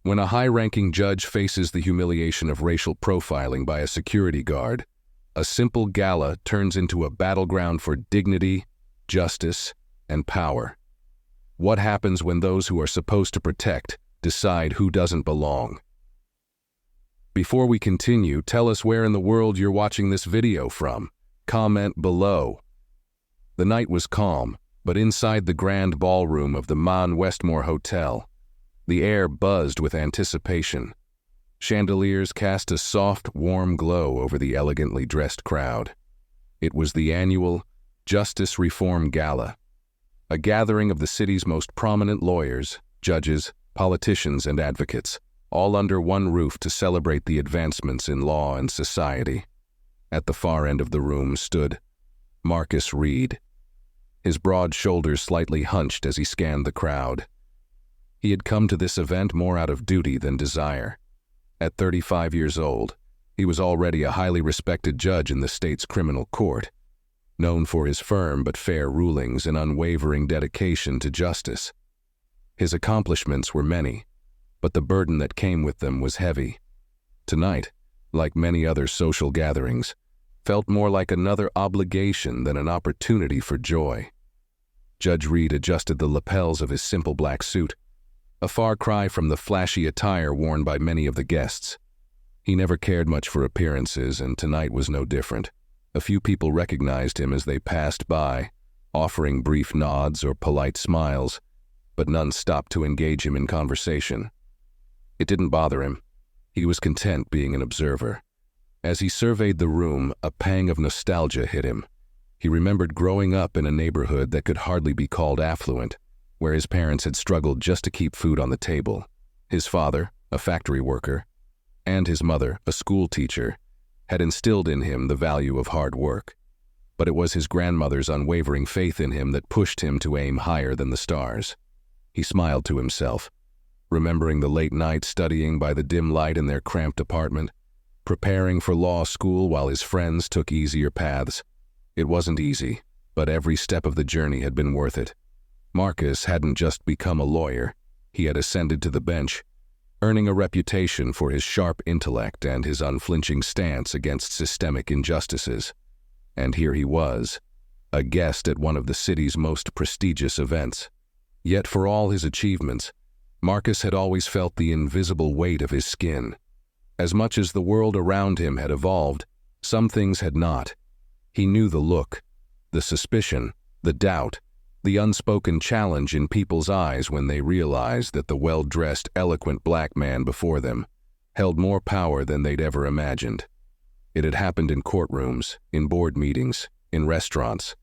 When a high-ranking judge faces the humiliation of racial profiling by a security guard, a simple gala turns into a battleground for dignity, justice, and power. What happens when those who are supposed to protect decide who doesn't belong? Before we continue, tell us where in the world you're watching this video from. Comment below. The night was calm, but inside the grand ballroom of the Man Westmore Hotel, the air buzzed with anticipation. Chandeliers cast a soft, warm glow over the elegantly dressed crowd. It was the annual Justice Reform Gala, a gathering of the city's most prominent lawyers, judges, politicians, and advocates, all under one roof to celebrate the advancements in law and society. At the far end of the room stood Marcus Reed, his broad shoulders slightly hunched as he scanned the crowd. He had come to this event more out of duty than desire. At 35 years old, he was already a highly respected judge in the state's criminal court, known for his firm but fair rulings and unwavering dedication to justice. His accomplishments were many, but the burden that came with them was heavy. Tonight, like many other social gatherings, felt more like another obligation than an opportunity for joy. Judge Reed adjusted the lapels of his simple black suit, a far cry from the flashy attire worn by many of the guests. He never cared much for appearances, and tonight was no different. A few people recognized him as they passed by, offering brief nods or polite smiles, but none stopped to engage him in conversation. It didn't bother him. He was content being an observer. As he surveyed the room, a pang of nostalgia hit him. He remembered growing up in a neighborhood that could hardly be called affluent, where his parents had struggled just to keep food on the table. His father, a factory worker, and his mother, a school teacher, had instilled in him the value of hard work. But it was his grandmother's unwavering faith in him that pushed him to aim higher than the stars. He smiled to himself, remembering the late nights studying by the dim light in their cramped apartment, preparing for law school while his friends took easier paths. It wasn't easy, but every step of the journey had been worth it. Marcus hadn't just become a lawyer, he had ascended to the bench, earning a reputation for his sharp intellect and his unflinching stance against systemic injustices. And here he was, a guest at one of the city's most prestigious events. Yet for all his achievements, Marcus had always felt the invisible weight of his skin. As much as the world around him had evolved, some things had not. He knew the look, the suspicion, the doubt, the unspoken challenge in people's eyes when they realized that the well-dressed, eloquent black man before them held more power than they'd ever imagined. It had happened in courtrooms, in board meetings, in restaurants,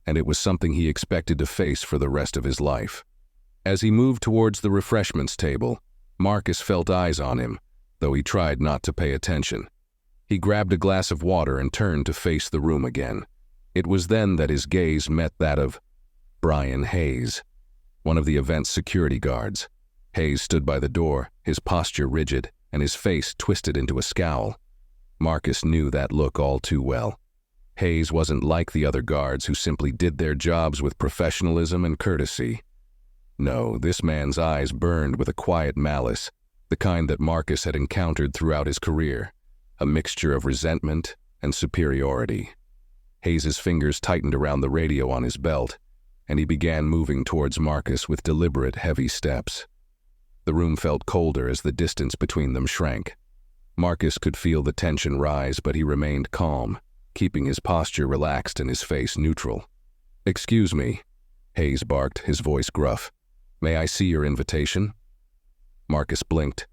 and it was something he expected to face for the rest of his life. As he moved towards the refreshments table, Marcus felt eyes on him, though he tried not to pay attention. He grabbed a glass of water and turned to face the room again. It was then that his gaze met that of Brian Hayes, one of the event's security guards. Hayes stood by the door, his posture rigid, and his face twisted into a scowl. Marcus knew that look all too well. Hayes wasn't like the other guards who simply did their jobs with professionalism and courtesy. No, this man's eyes burned with a quiet malice, the kind that Marcus had encountered throughout his career, a mixture of resentment and superiority. Hayes's fingers tightened around the radio on his belt, and he began moving towards Marcus with deliberate, heavy steps. The room felt colder as the distance between them shrank. Marcus could feel the tension rise, but he remained calm, keeping his posture relaxed and his face neutral. "Excuse me," Hayes barked, his voice gruff. "May I see your invitation?" Marcus blinked,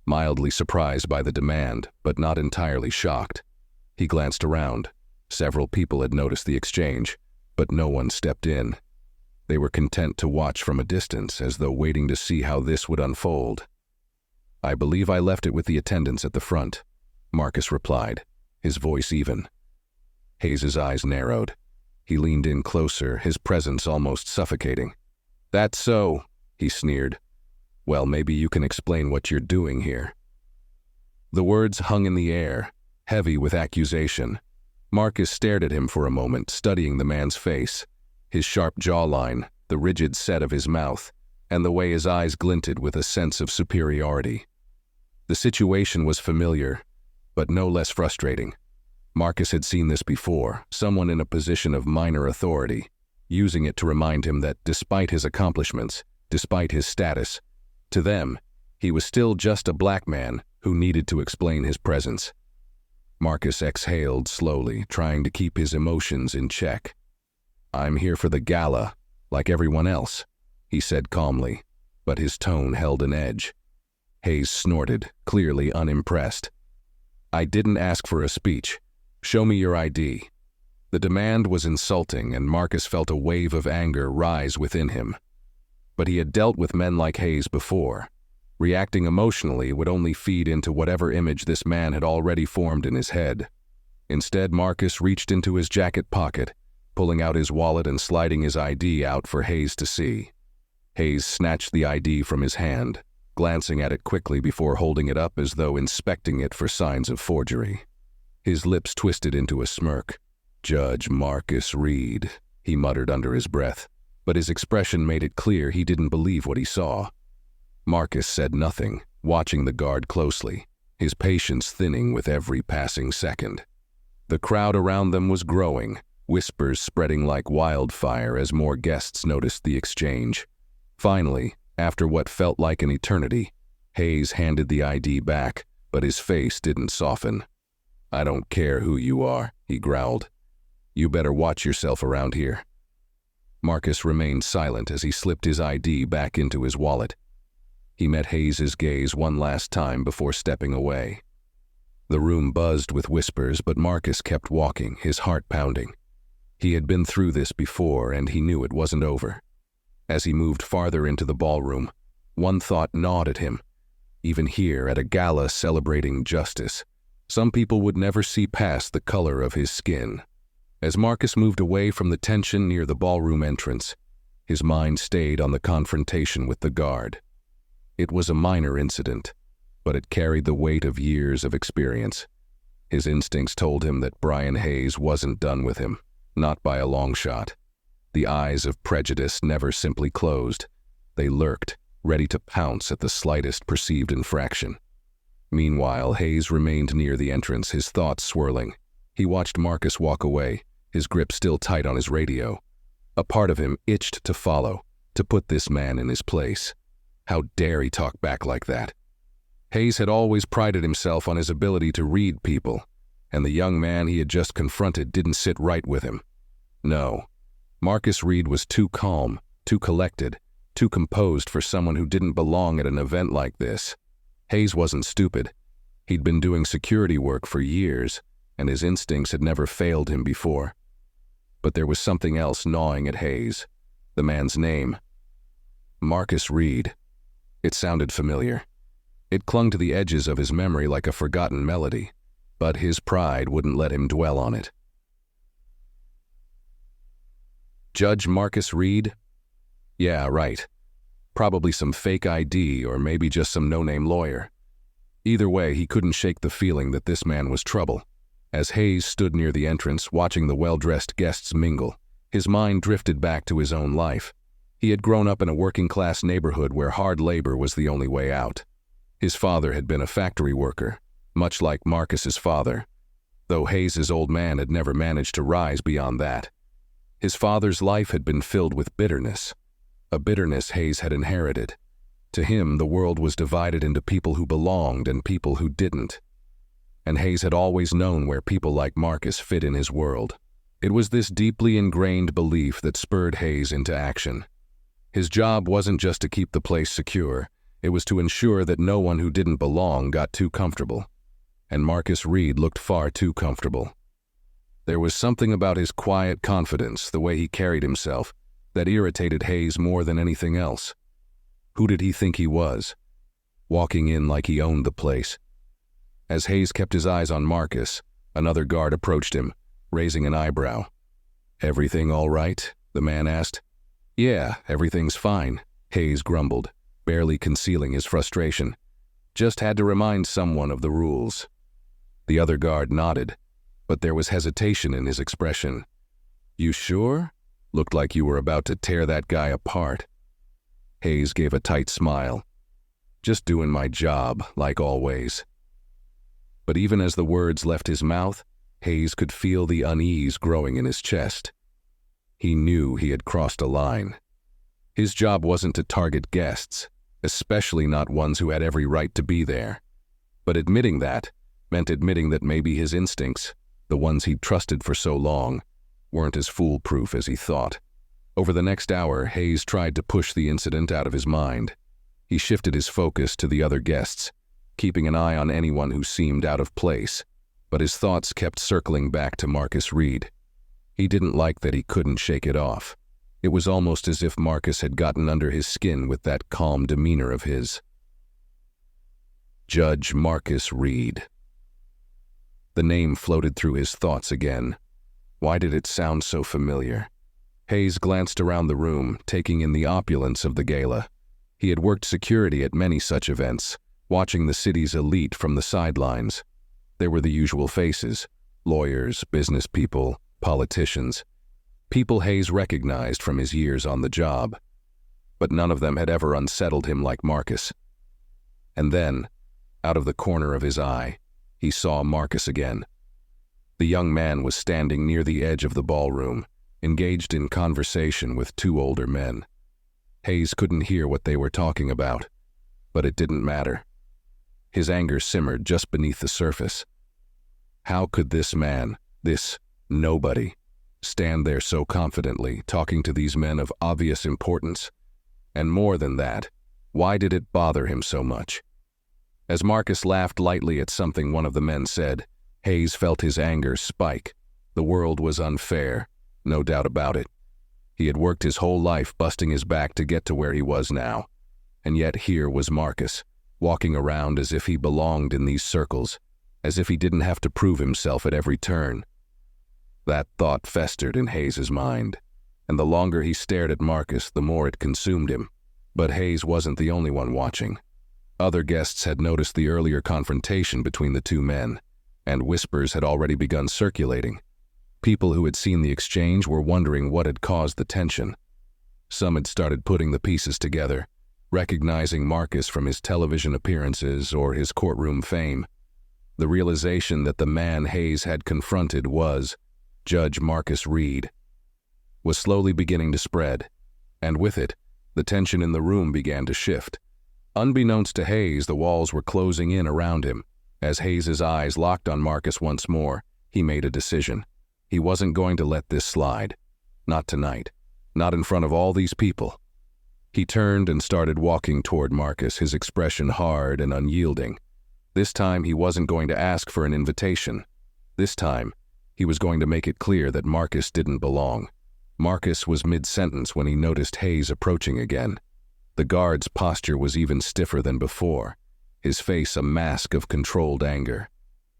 mildly surprised by the demand, but not entirely shocked. He glanced around. Several people had noticed the exchange, but no one stepped in. They were content to watch from a distance, as though waiting to see how this would unfold. "I believe I left it with the attendants at the front," Marcus replied, his voice even. Hayes's eyes narrowed. He leaned in closer, his presence almost suffocating. "That's so," he sneered. "Well, maybe you can explain what you're doing here." The words hung in the air, heavy with accusation. Marcus stared at him for a moment, studying the man's face, his sharp jawline, the rigid set of his mouth, and the way his eyes glinted with a sense of superiority. The situation was familiar, but no less frustrating. Marcus had seen this before, someone in a position of minor authority, using it to remind him that despite his accomplishments, despite his status, to them, he was still just a black man who needed to explain his presence. Marcus exhaled slowly, trying to keep his emotions in check. "I'm here for the gala, like everyone else," he said calmly, but his tone held an edge. Hayes snorted, clearly unimpressed. "I didn't ask for a speech. Show me your ID." The demand was insulting, and Marcus felt a wave of anger rise within him. But he had dealt with men like Hayes before. Reacting emotionally would only feed into whatever image this man had already formed in his head. Instead, Marcus reached into his jacket pocket, pulling out his wallet and sliding his ID out for Hayes to see. Hayes snatched the ID from his hand, glancing at it quickly before holding it up as though inspecting it for signs of forgery. His lips twisted into a smirk. "Judge Marcus Reed," he muttered under his breath, but his expression made it clear he didn't believe what he saw. Marcus said nothing, watching the guard closely, his patience thinning with every passing second. The crowd around them was growing, whispers spreading like wildfire as more guests noticed the exchange. Finally, after what felt like an eternity, Hayes handed the ID back, but his face didn't soften. "I don't care who you are," he growled. "You better watch yourself around here." Marcus remained silent as he slipped his ID back into his wallet. He met Hayes's gaze one last time before stepping away. The room buzzed with whispers, but Marcus kept walking, his heart pounding. He had been through this before, and he knew it wasn't over. As he moved farther into the ballroom, one thought gnawed at him. Even here, at a gala celebrating justice, some people would never see past the color of his skin. As Marcus moved away from the tension near the ballroom entrance, his mind stayed on the confrontation with the guard. It was a minor incident, but it carried the weight of years of experience. His instincts told him that Brian Hayes wasn't done with him, not by a long shot. The eyes of prejudice never simply closed. They lurked, ready to pounce at the slightest perceived infraction. Meanwhile, Hayes remained near the entrance, his thoughts swirling. He watched Marcus walk away, his grip still tight on his radio. A part of him itched to follow, to put this man in his place. How dare he talk back like that? Hayes had always prided himself on his ability to read people, and the young man he had just confronted didn't sit right with him. No, Marcus Reed was too calm, too collected, too composed for someone who didn't belong at an event like this. Hayes wasn't stupid. He'd been doing security work for years, and his instincts had never failed him before. But there was something else gnawing at Hayes. The man's name. Marcus Reed. It sounded familiar. It clung to the edges of his memory like a forgotten melody, but his pride wouldn't let him dwell on it. Judge Marcus Reed? Yeah, right. Probably some fake ID or maybe just some no-name lawyer. Either way, he couldn't shake the feeling that this man was trouble. As Hayes stood near the entrance, watching the well-dressed guests mingle, his mind drifted back to his own life. He had grown up in a working-class neighborhood where hard labor was the only way out. His father had been a factory worker, much like Marcus's father, though Hayes's old man had never managed to rise beyond that. His father's life had been filled with bitterness, a bitterness Hayes had inherited. To him, the world was divided into people who belonged and people who didn't. And Hayes had always known where people like Marcus fit in his world. It was this deeply ingrained belief that spurred Hayes into action. His job wasn't just to keep the place secure, it was to ensure that no one who didn't belong got too comfortable. And Marcus Reed looked far too comfortable. There was something about his quiet confidence, the way he carried himself, that irritated Hayes more than anything else. Who did he think he was? Walking in like he owned the place. As Hayes kept his eyes on Marcus, another guard approached him, raising an eyebrow. "Everything all right?" the man asked. "Yeah, everything's fine," Hayes grumbled, barely concealing his frustration. "Just had to remind someone of the rules." The other guard nodded, but there was hesitation in his expression. "You sure? Looked like you were about to tear that guy apart." Hayes gave a tight smile. Just doing my job, like always." But even as the words left his mouth, Hayes could feel the unease growing in his chest. He knew he had crossed a line. His job wasn't to target guests, especially not ones who had every right to be there. But admitting that meant admitting that maybe his instincts, the ones he'd trusted for so long, weren't as foolproof as he thought. Over the next hour, Hayes tried to push the incident out of his mind. He shifted his focus to the other guests, keeping an eye on anyone who seemed out of place, but his thoughts kept circling back to Marcus Reed. He didn't like that he couldn't shake it off. It was almost as if Marcus had gotten under his skin with that calm demeanor of his. Judge Marcus Reed. The name floated through his thoughts again. Why did it sound so familiar? Hayes glanced around the room, taking in the opulence of the gala. He had worked security at many such events, watching the city's elite from the sidelines. There were the usual faces: lawyers, business people, politicians. People Hayes recognized from his years on the job. But none of them had ever unsettled him like Marcus. And then, out of the corner of his eye, he saw Marcus again. The young man was standing near the edge of the ballroom, engaged in conversation with two older men. Hayes couldn't hear what they were talking about, but it didn't matter. His anger simmered just beneath the surface. How could this man, this nobody, stand there so confidently, talking to these men of obvious importance? And more than that, why did it bother him so much? As Marcus laughed lightly at something one of the men said, Hayes felt his anger spike. The world was unfair, no doubt about it. He had worked his whole life busting his back to get to where he was now. And yet here was Marcus, walking around as if he belonged in these circles, as if he didn't have to prove himself at every turn. That thought festered in Hayes's mind, and the longer he stared at Marcus, the more it consumed him. But Hayes wasn't the only one watching. Other guests had noticed the earlier confrontation between the two men, and whispers had already begun circulating. People who had seen the exchange were wondering what had caused the tension. Some had started putting the pieces together, recognizing Marcus from his television appearances or his courtroom fame. The realization that the man Hayes had confronted was Judge Marcus Reed was slowly beginning to spread, and with it, the tension in the room began to shift. Unbeknownst to Hayes, the walls were closing in around him. As Hayes's eyes locked on Marcus once more, he made a decision. He wasn't going to let this slide. Not tonight. Not in front of all these people. He turned and started walking toward Marcus, his expression hard and unyielding. This time he wasn't going to ask for an invitation. This time, he was going to make it clear that Marcus didn't belong. Marcus was mid-sentence when he noticed Hayes approaching again. The guard's posture was even stiffer than before, his face a mask of controlled anger.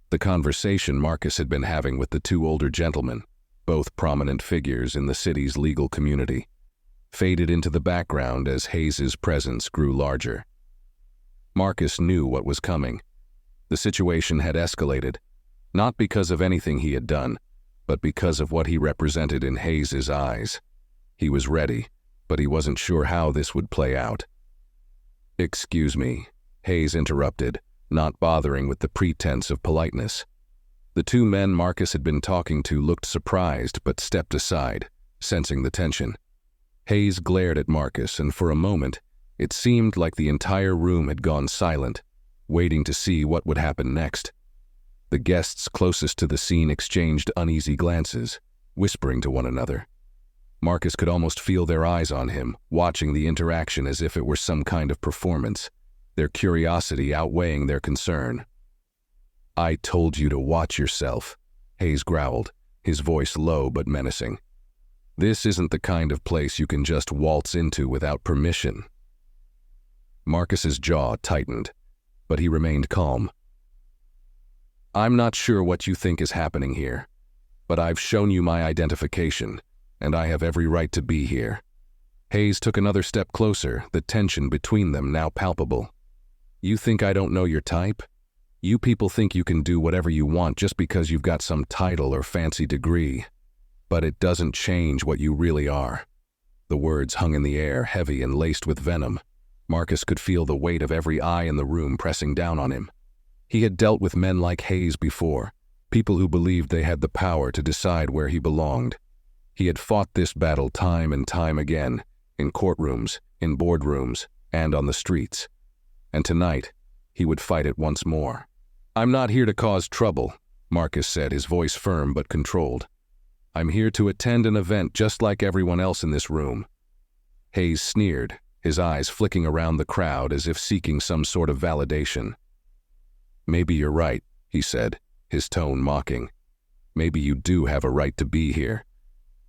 The conversation Marcus had been having with the two older gentlemen, both prominent figures in the city's legal community, faded into the background as Hayes's presence grew larger. Marcus knew what was coming. The situation had escalated, not because of anything he had done, but because of what he represented in Hayes's eyes. He was ready, but he wasn't sure how this would play out. "Excuse me," Hayes interrupted, not bothering with the pretense of politeness. The two men Marcus had been talking to looked surprised but stepped aside, sensing the tension. Hayes glared at Marcus, and for a moment, it seemed like the entire room had gone silent, waiting to see what would happen next. The guests closest to the scene exchanged uneasy glances, whispering to one another. Marcus could almost feel their eyes on him, watching the interaction as if it were some kind of performance, their curiosity outweighing their concern. "I told you to watch yourself," Hayes growled, his voice low but menacing. "This isn't the kind of place you can just waltz into without permission." Marcus's jaw tightened, but he remained calm. "I'm not sure what you think is happening here, but I've shown you my identification, and I have every right to be here." Hayes took another step closer, the tension between them now palpable. "You think I don't know your type? You people think you can do whatever you want just because you've got some title or fancy degree. But it doesn't change what you really are." The words hung in the air, heavy and laced with venom. Marcus could feel the weight of every eye in the room pressing down on him. He had dealt with men like Hayes before, people who believed they had the power to decide where he belonged. He had fought this battle time and time again, in courtrooms, in boardrooms, and on the streets. And tonight, he would fight it once more. "I'm not here to cause trouble," Marcus said, his voice firm but controlled. "I'm here to attend an event just like everyone else in this room." Hayes sneered, his eyes flicking around the crowd as if seeking some sort of validation. "Maybe you're right," he said, his tone mocking. "Maybe you do have a right to be here,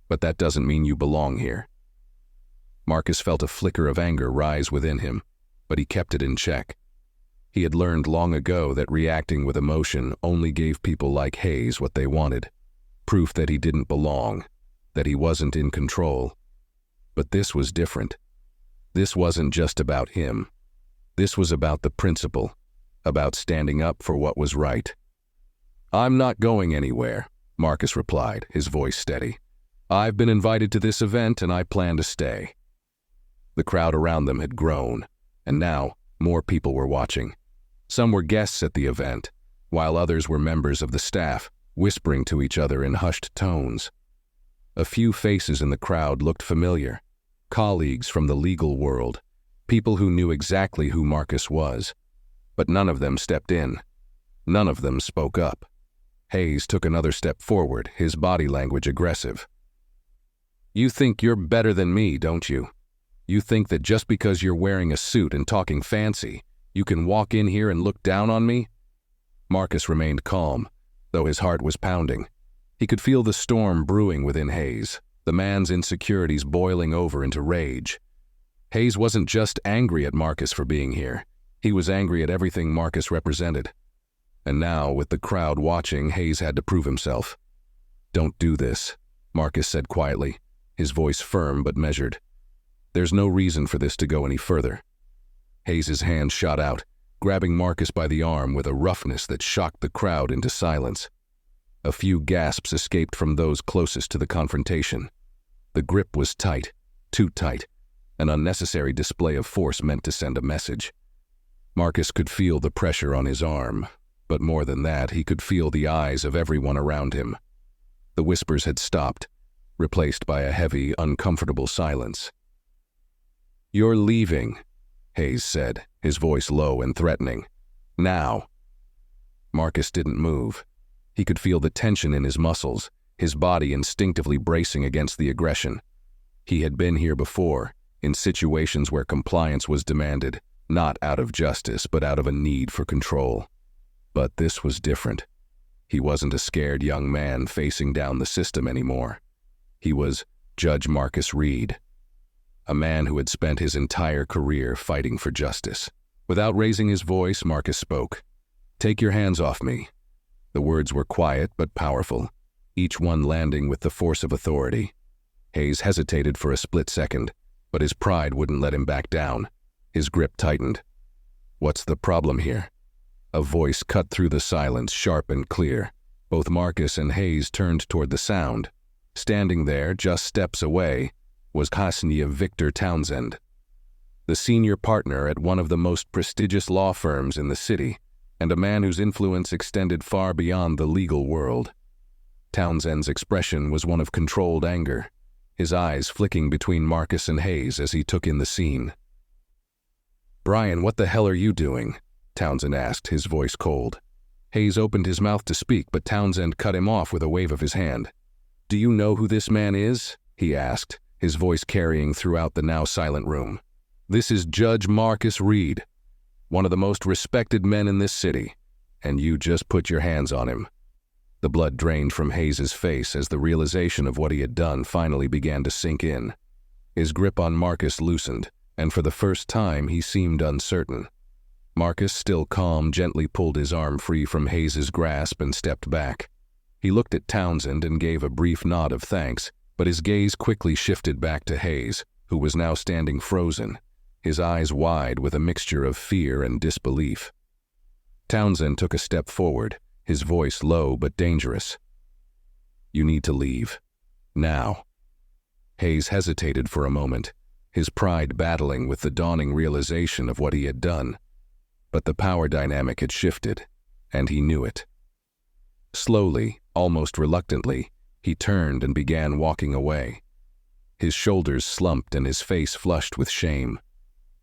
but that doesn't mean you belong here." Marcus felt a flicker of anger rise within him, but he kept it in check. He had learned long ago that reacting with emotion only gave people like Hayes what they wanted, proof that he didn't belong, that he wasn't in control. But this was different. This wasn't just about him. This was about the principle, about standing up for what was right. "I'm not going anywhere," Marcus replied, his voice steady. "I've been invited to this event and I plan to stay." The crowd around them had grown, and now more people were watching. Some were guests at the event, while others were members of the staff, whispering to each other in hushed tones. A few faces in the crowd looked familiar, colleagues from the legal world, people who knew exactly who Marcus was. But none of them stepped in. None of them spoke up. Hayes took another step forward, his body language aggressive. "You think you're better than me, don't you? You think that just because you're wearing a suit and talking fancy, you can walk in here and look down on me?" Marcus remained calm, though his heart was pounding. He could feel the storm brewing within Hayes, the man's insecurities boiling over into rage. Hayes wasn't just angry at Marcus for being here. He was angry at everything Marcus represented. And now, with the crowd watching, Hayes had to prove himself. "Don't do this," Marcus said quietly, his voice firm but measured. "There's no reason for this to go any further." Hayes's hand shot out, grabbing Marcus by the arm with a roughness that shocked the crowd into silence. A few gasps escaped from those closest to the confrontation. The grip was tight, too tight, an unnecessary display of force meant to send a message. Marcus could feel the pressure on his arm, but more than that, he could feel the eyes of everyone around him. The whispers had stopped, replaced by a heavy, uncomfortable silence. "You're leaving," Hayes said, his voice low and threatening. "Now." Marcus didn't move. He could feel the tension in his muscles, his body instinctively bracing against the aggression. He had been here before, in situations where compliance was demanded, not out of justice, but out of a need for control. But this was different. He wasn't a scared young man facing down the system anymore. He was Judge Marcus Reed, a man who had spent his entire career fighting for justice. Without raising his voice, Marcus spoke. "Take your hands off me." The words were quiet but powerful, each one landing with the force of authority. Hayes hesitated for a split second, but his pride wouldn't let him back down. His grip tightened. "What's the problem here?" A voice cut through the silence, sharp and clear. Both Marcus and Hayes turned toward the sound. Standing there, just steps away, was Hasnia Victor Townsend, the senior partner at one of the most prestigious law firms in the city, and a man whose influence extended far beyond the legal world. Townsend's expression was one of controlled anger, his eyes flicking between Marcus and Hayes as he took in the scene. "Brian, what the hell are you doing?" Townsend asked, his voice cold. Hayes opened his mouth to speak, but Townsend cut him off with a wave of his hand. "Do you know who this man is?" he asked, his voice carrying throughout the now silent room. "This is Judge Marcus Reed, one of the most respected men in this city, and you just put your hands on him." The blood drained from Hayes's face as the realization of what he had done finally began to sink in. His grip on Marcus loosened, and for the first time he seemed uncertain. Marcus, still calm, gently pulled his arm free from Hayes's grasp and stepped back. He looked at Townsend and gave a brief nod of thanks, but his gaze quickly shifted back to Hayes, who was now standing frozen, his eyes wide with a mixture of fear and disbelief. Townsend took a step forward, his voice low but dangerous. "You need to leave. Now." Hayes hesitated for a moment, his pride battling with the dawning realization of what he had done. But the power dynamic had shifted, and he knew it. Slowly, almost reluctantly, he turned and began walking away. His shoulders slumped and his face flushed with shame.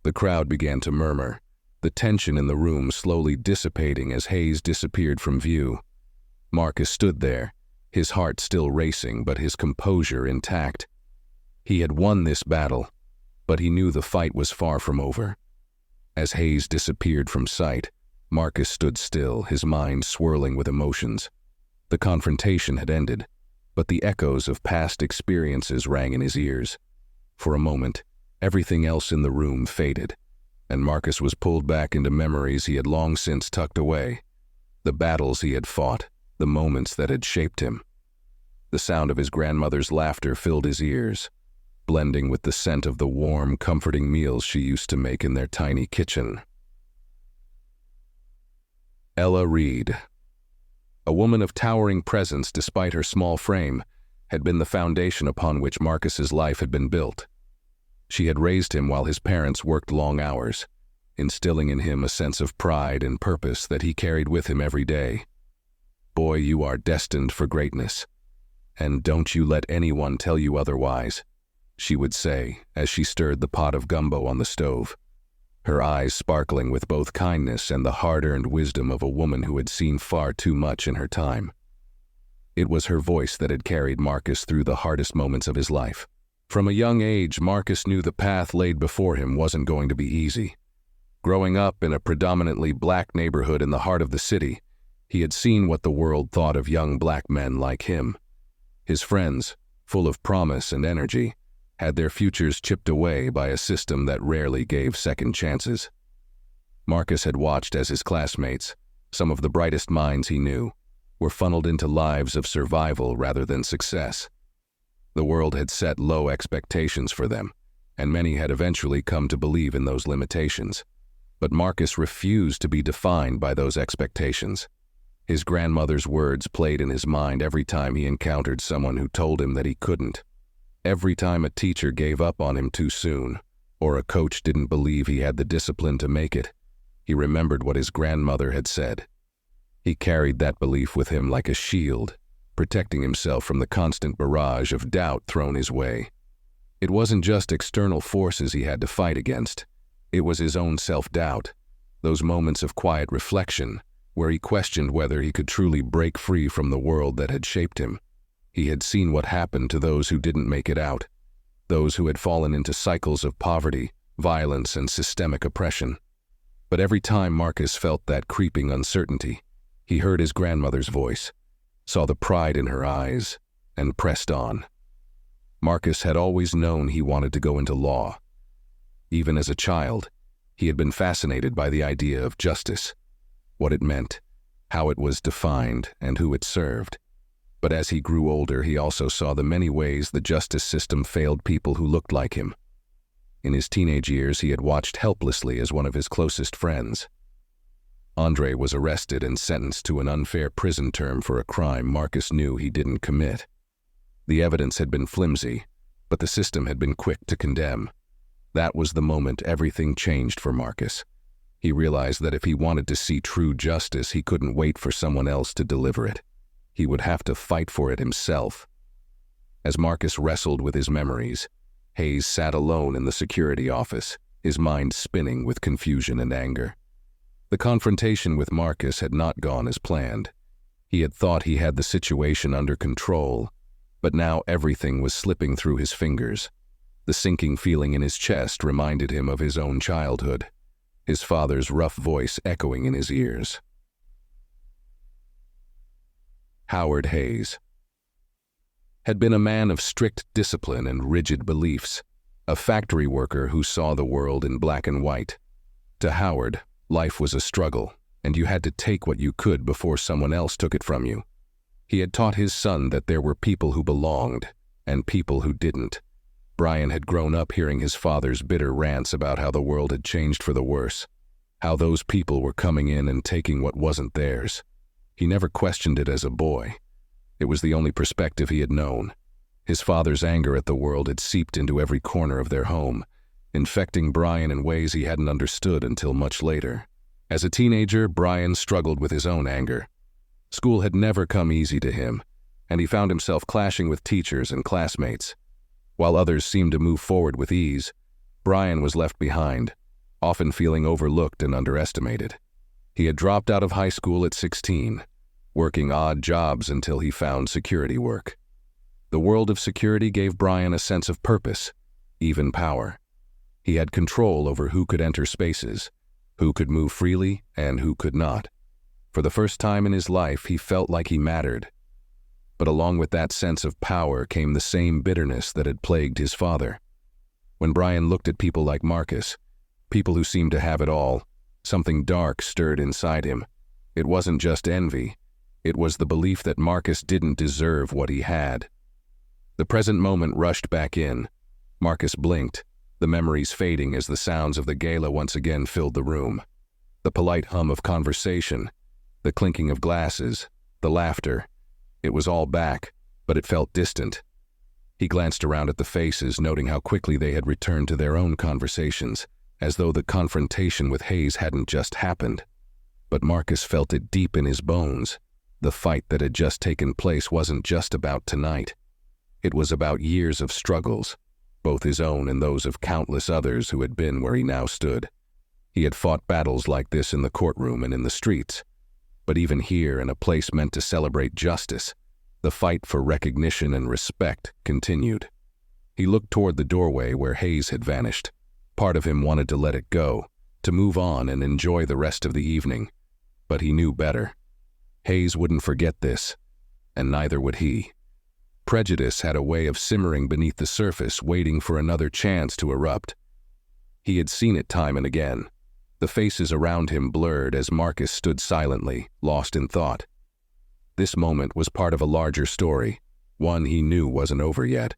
The crowd began to murmur, the tension in the room slowly dissipating as Hayes disappeared from view. Marcus stood there, his heart still racing but his composure intact. He had won this battle, but he knew the fight was far from over. As Hayes disappeared from sight, Marcus stood still, his mind swirling with emotions. The confrontation had ended, but the echoes of past experiences rang in his ears. For a moment, everything else in the room faded, and Marcus was pulled back into memories he had long since tucked away. The battles he had fought, the moments that had shaped him. The sound of his grandmother's laughter filled his ears, blending with the scent of the warm, comforting meals she used to make in their tiny kitchen. Ella Reed. A woman of towering presence despite her small frame, had been the foundation upon which Marcus's life had been built. She had raised him while his parents worked long hours, instilling in him a sense of pride and purpose that he carried with him every day. "Boy, you are destined for greatness, and don't you let anyone tell you otherwise," she would say as she stirred the pot of gumbo on the stove, her eyes sparkling with both kindness and the hard-earned wisdom of a woman who had seen far too much in her time. It was her voice that had carried Marcus through the hardest moments of his life. From a young age, Marcus knew the path laid before him wasn't going to be easy. Growing up in a predominantly black neighborhood in the heart of the city, he had seen what the world thought of young black men like him. His friends, full of promise and energy, had their futures chipped away by a system that rarely gave second chances. Marcus had watched as his classmates, some of the brightest minds he knew, were funneled into lives of survival rather than success. The world had set low expectations for them, and many had eventually come to believe in those limitations. But Marcus refused to be defined by those expectations. His grandmother's words played in his mind every time he encountered someone who told him that he couldn't. Every time a teacher gave up on him too soon, or a coach didn't believe he had the discipline to make it, he remembered what his grandmother had said. He carried that belief with him like a shield, protecting himself from the constant barrage of doubt thrown his way. It wasn't just external forces he had to fight against. It was his own self-doubt, those moments of quiet reflection where he questioned whether he could truly break free from the world that had shaped him. He had seen what happened to those who didn't make it out, those who had fallen into cycles of poverty, violence, and systemic oppression. But every time Marcus felt that creeping uncertainty, he heard his grandmother's voice, saw the pride in her eyes, and pressed on. Marcus had always known he wanted to go into law. Even as a child, he had been fascinated by the idea of justice, what it meant, how it was defined, and who it served. But as he grew older, he also saw the many ways the justice system failed people who looked like him. In his teenage years, he had watched helplessly as one of his closest friends. Andre was arrested and sentenced to an unfair prison term for a crime Marcus knew he didn't commit. The evidence had been flimsy, but the system had been quick to condemn. That was the moment everything changed for Marcus. He realized that if he wanted to see true justice, he couldn't wait for someone else to deliver it. He would have to fight for it himself. As Marcus wrestled with his memories, Hayes sat alone in the security office, his mind spinning with confusion and anger. The confrontation with Marcus had not gone as planned. He had thought he had the situation under control, but now everything was slipping through his fingers. The sinking feeling in his chest reminded him of his own childhood, his father's rough voice echoing in his ears. Howard Hayes had been a man of strict discipline and rigid beliefs, a factory worker who saw the world in black and white. To Howard, life was a struggle, and you had to take what you could before someone else took it from you. He had taught his son that there were people who belonged, and people who didn't. Brian had grown up hearing his father's bitter rants about how the world had changed for the worse, how those people were coming in and taking what wasn't theirs. He never questioned it as a boy. It was the only perspective he had known. His father's anger at the world had seeped into every corner of their home, infecting Brian in ways he hadn't understood until much later. As a teenager, Brian struggled with his own anger. School had never come easy to him, and he found himself clashing with teachers and classmates. While others seemed to move forward with ease, Brian was left behind, often feeling overlooked and underestimated. He had dropped out of high school at 16, working odd jobs until he found security work. The world of security gave Brian a sense of purpose, even power. He had control over who could enter spaces, who could move freely, and who could not. For the first time in his life, he felt like he mattered. But along with that sense of power came the same bitterness that had plagued his father. When Brian looked at people like Marcus, people who seemed to have it all, something dark stirred inside him. It wasn't just envy. It was the belief that Marcus didn't deserve what he had. The present moment rushed back in. Marcus blinked, the memories fading as the sounds of the gala once again filled the room. The polite hum of conversation, the clinking of glasses, the laughter. It was all back, but it felt distant. He glanced around at the faces, noting how quickly they had returned to their own conversations, as though the confrontation with Hayes hadn't just happened. But Marcus felt it deep in his bones. The fight that had just taken place wasn't just about tonight. It was about years of struggles, both his own and those of countless others who had been where he now stood. He had fought battles like this in the courtroom and in the streets. But even here, in a place meant to celebrate justice, the fight for recognition and respect continued. He looked toward the doorway where Hayes had vanished. Part of him wanted to let it go, to move on and enjoy the rest of the evening. But he knew better. Hayes wouldn't forget this, and neither would he. Prejudice had a way of simmering beneath the surface, waiting for another chance to erupt. He had seen it time and again. The faces around him blurred as Marcus stood silently, lost in thought. This moment was part of a larger story, one he knew wasn't over yet.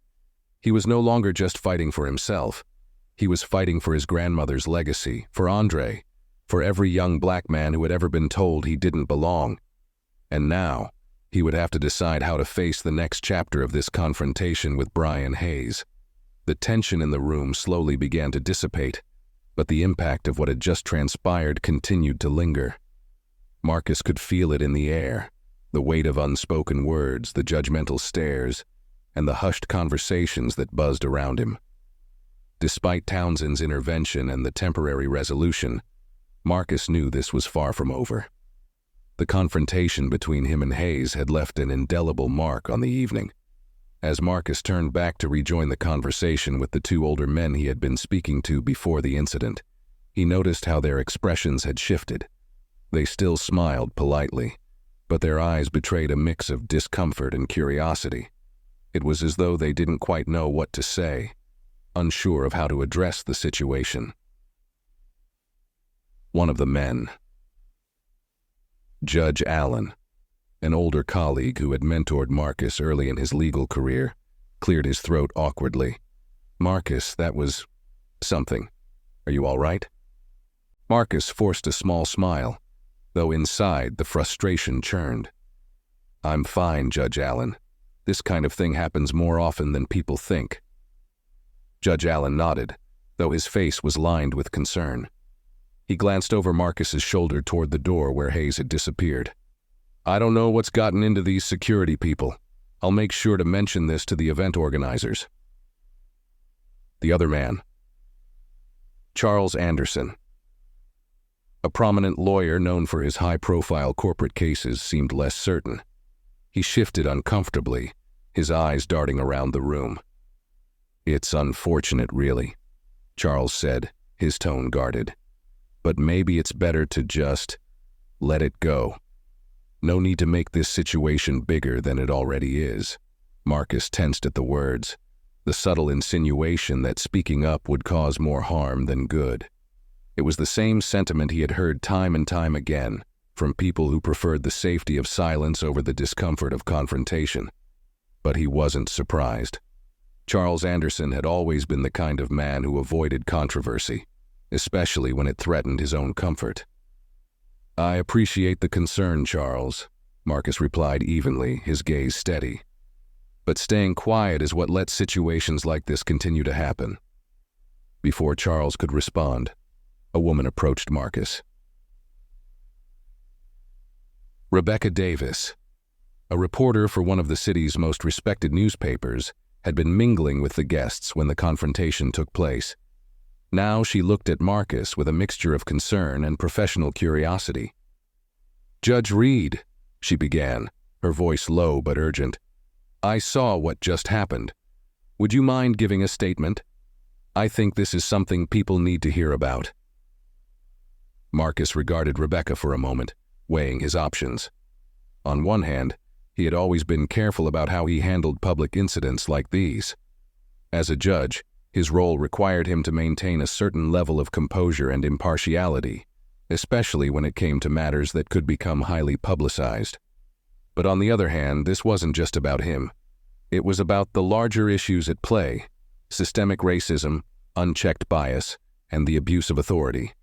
He was no longer just fighting for himself. He was fighting for his grandmother's legacy, for Andre, for every young black man who had ever been told he didn't belong. And now, he would have to decide how to face the next chapter of this confrontation with Brian Hayes. The tension in the room slowly began to dissipate, but the impact of what had just transpired continued to linger. Marcus could feel it in the air, the weight of unspoken words, the judgmental stares, and the hushed conversations that buzzed around him. Despite Townsend's intervention and the temporary resolution, Marcus knew this was far from over. The confrontation between him and Hayes had left an indelible mark on the evening. As Marcus turned back to rejoin the conversation with the two older men he had been speaking to before the incident, he noticed how their expressions had shifted. They still smiled politely, but their eyes betrayed a mix of discomfort and curiosity. It was as though they didn't quite know what to say, unsure of how to address the situation. One of the men, Judge Allen, an older colleague who had mentored Marcus early in his legal career, cleared his throat awkwardly. "Marcus, that was something. Are you all right?" Marcus forced a small smile, though inside the frustration churned. "I'm fine, Judge Allen. This kind of thing happens more often than people think." Judge Allen nodded, though his face was lined with concern. He glanced over Marcus's shoulder toward the door where Hayes had disappeared. "I don't know what's gotten into these security people. I'll make sure to mention this to the event organizers." The other man, Charles Anderson. A prominent lawyer known for his high-profile corporate cases, seemed less certain. He shifted uncomfortably, his eyes darting around the room. "It's unfortunate, really," Charles said, his tone guarded. "But maybe it's better to just let it go. No need to make this situation bigger than it already is." Marcus tensed at the words, the subtle insinuation that speaking up would cause more harm than good. It was the same sentiment he had heard time and time again from people who preferred the safety of silence over the discomfort of confrontation. But he wasn't surprised. Charles Anderson had always been the kind of man who avoided controversy, especially when it threatened his own comfort. "I appreciate the concern, Charles," Marcus replied evenly, his gaze steady. "But staying quiet is what lets situations like this continue to happen." Before Charles could respond, a woman approached Marcus. Rebecca Davis, a reporter for one of the city's most respected newspapers, had been mingling with the guests when the confrontation took place. Now she looked at Marcus with a mixture of concern and professional curiosity. "Judge Reed," she began, her voice low but urgent, "I saw what just happened. Would you mind giving a statement? I think this is something people need to hear about." Marcus regarded Rebecca for a moment, weighing his options. On one hand, he had always been careful about how he handled public incidents like these. As a judge, his role required him to maintain a certain level of composure and impartiality, especially when it came to matters that could become highly publicized. But on the other hand, this wasn't just about him. It was about the larger issues at play: systemic racism, unchecked bias, and the abuse of authority.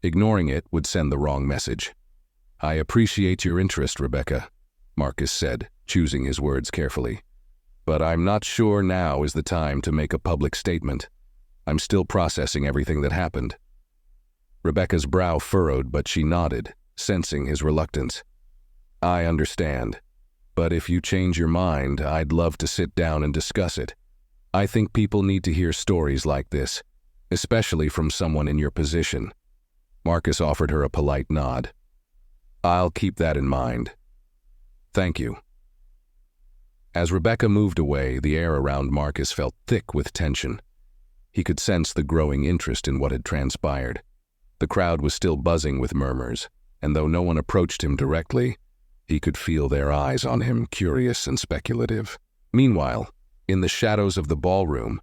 Ignoring it would send the wrong message. "I appreciate your interest, Rebecca," Marcus said, choosing his words carefully. "But I'm not sure now is the time to make a public statement. I'm still processing everything that happened." Rebecca's brow furrowed, but she nodded, sensing his reluctance. "I understand. But if you change your mind, I'd love to sit down and discuss it. I think people need to hear stories like this, especially from someone in your position." Marcus offered her a polite nod. "I'll keep that in mind. Thank you." As Rebecca moved away, the air around Marcus felt thick with tension. He could sense the growing interest in what had transpired. The crowd was still buzzing with murmurs, and though no one approached him directly, he could feel their eyes on him, curious and speculative. Meanwhile, in the shadows of the ballroom,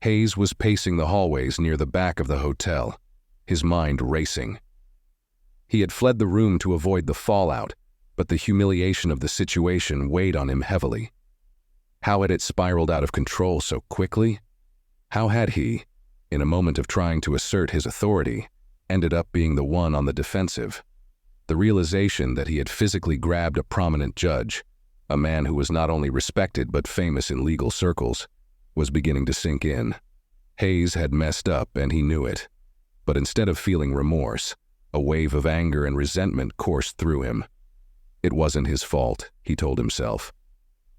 Hayes was pacing the hallways near the back of the hotel, his mind racing. He had fled the room to avoid the fallout, but the humiliation of the situation weighed on him heavily. How had it spiraled out of control so quickly? How had he, in a moment of trying to assert his authority, ended up being the one on the defensive? The realization that he had physically grabbed a prominent judge, a man who was not only respected but famous in legal circles, was beginning to sink in. Hayes had messed up and he knew it. But instead of feeling remorse, a wave of anger and resentment coursed through him. It wasn't his fault, he told himself.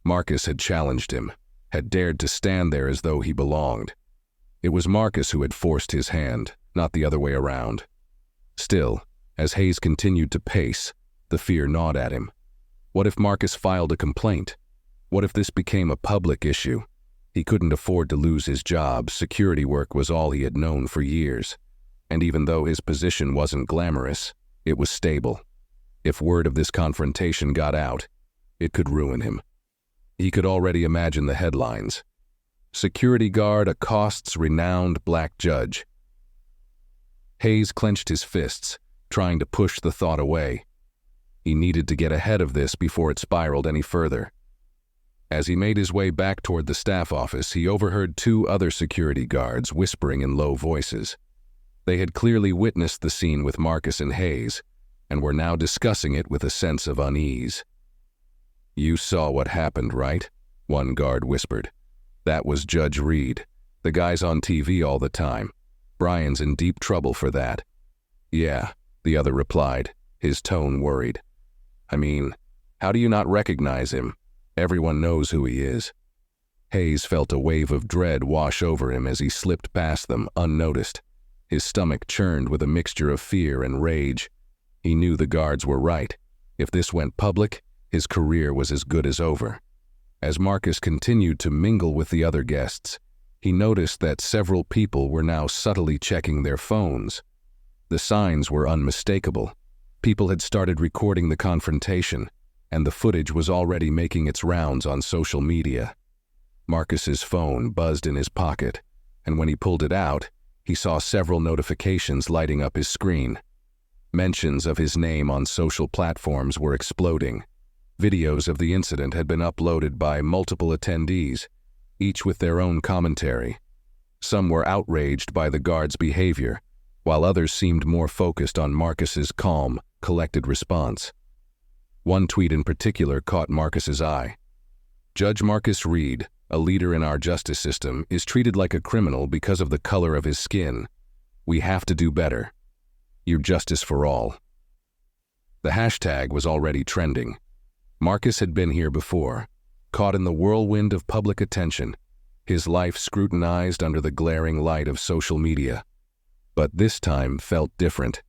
Marcus had challenged him, had dared to stand there as though he belonged. It was Marcus who had forced his hand, not the other way around. Still, as Hayes continued to pace, the fear gnawed at him. What if Marcus filed a complaint? What if this became a public issue? He couldn't afford to lose his job. Security work was all he had known for years. And even though his position wasn't glamorous, it was stable. If word of this confrontation got out, it could ruin him. He could already imagine the headlines. "Security guard accosts renowned black judge." Hayes clenched his fists, trying to push the thought away. He needed to get ahead of this before it spiraled any further. As he made his way back toward the staff office, he overheard two other security guards whispering in low voices. They had clearly witnessed the scene with Marcus and Hayes, and were now discussing it with a sense of unease. "You saw what happened, right?" one guard whispered. "That was Judge Reed. The guy's on TV all the time. Brian's in deep trouble for that." "Yeah," the other replied, his tone worried. "I mean, how do you not recognize him? Everyone knows who he is." Hayes felt a wave of dread wash over him as he slipped past them, unnoticed. His stomach churned with a mixture of fear and rage. He knew the guards were right. If this went public, his career was as good as over. As Marcus continued to mingle with the other guests, he noticed that several people were now subtly checking their phones. The signs were unmistakable. People had started recording the confrontation, and the footage was already making its rounds on social media. Marcus's phone buzzed in his pocket, and when he pulled it out, he saw several notifications lighting up his screen. Mentions of his name on social platforms were exploding. Videos of the incident had been uploaded by multiple attendees, each with their own commentary. Some were outraged by the guard's behavior, while others seemed more focused on Marcus's calm, collected response. One tweet in particular caught Marcus's eye. "Judge Marcus Reed, A leader in our justice system is treated like a criminal because of the color of his skin. We have to do better. Your justice for all. The hashtag was already trending. Marcus had been here before, caught in the whirlwind of public attention, his life scrutinized under the glaring light of social media. But this time felt different.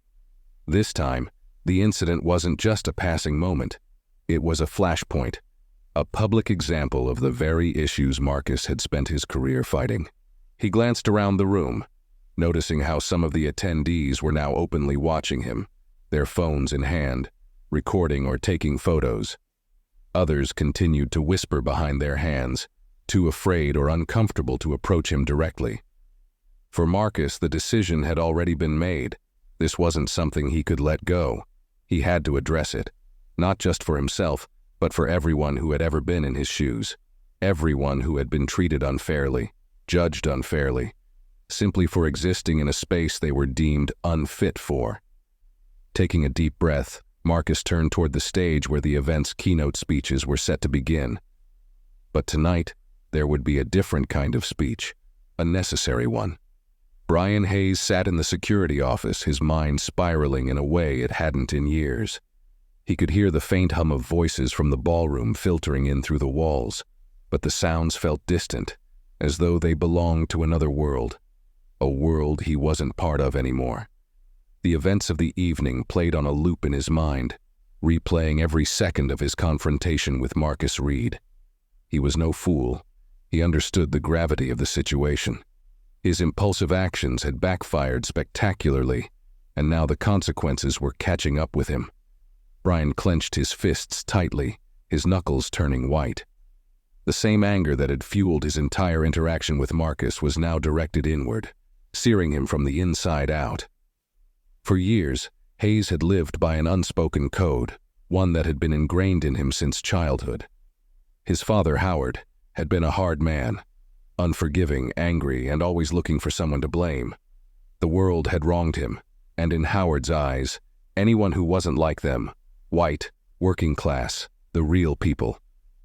This time, the incident wasn't just a passing moment. It was a flashpoint, a public example of the very issues Marcus had spent his career fighting. He glanced around the room, noticing how some of the attendees were now openly watching him, their phones in hand, recording or taking photos. Others continued to whisper behind their hands, too afraid or uncomfortable to approach him directly. For Marcus, the decision had already been made. This wasn't something he could let go. He had to address it, not just for himself, but for everyone who had ever been in his shoes, everyone who had been treated unfairly, judged unfairly, simply for existing in a space they were deemed unfit for. Taking a deep breath, Marcus turned toward the stage where the event's keynote speeches were set to begin. But tonight, there would be a different kind of speech, a necessary one. Brian Hayes sat in the security office, his mind spiraling in a way it hadn't in years. He could hear the faint hum of voices from the ballroom filtering in through the walls, but the sounds felt distant, as though they belonged to another world, a world he wasn't part of anymore. The events of the evening played on a loop in his mind, replaying every second of his confrontation with Marcus Reed. He was no fool. He understood the gravity of the situation. His impulsive actions had backfired spectacularly, and now the consequences were catching up with him. Brian clenched his fists tightly, his knuckles turning white. The same anger that had fueled his entire interaction with Marcus was now directed inward, searing him from the inside out. For years, Hayes had lived by an unspoken code, one that had been ingrained in him since childhood. His father, Howard, had been a hard man, unforgiving, angry, and always looking for someone to blame. The world had wronged him, and in Howard's eyes, anyone who wasn't like them, white, working class, the real people,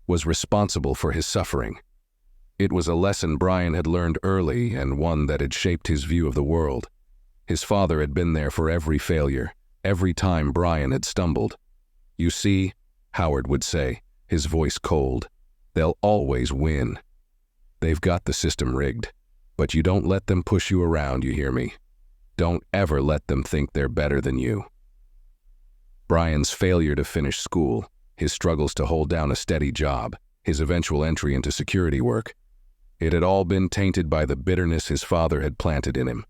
was responsible for his suffering. It was a lesson Brian had learned early and one that had shaped his view of the world. His father had been there for every failure, every time Brian had stumbled. "You see," Howard would say, his voice cold, "they'll always win. They've got the system rigged, but you don't let them push you around, you hear me? Don't ever let them think they're better than you." Brian's failure to finish school, his struggles to hold down a steady job, his eventual entry into security work, it had all been tainted by the bitterness his father had planted in him.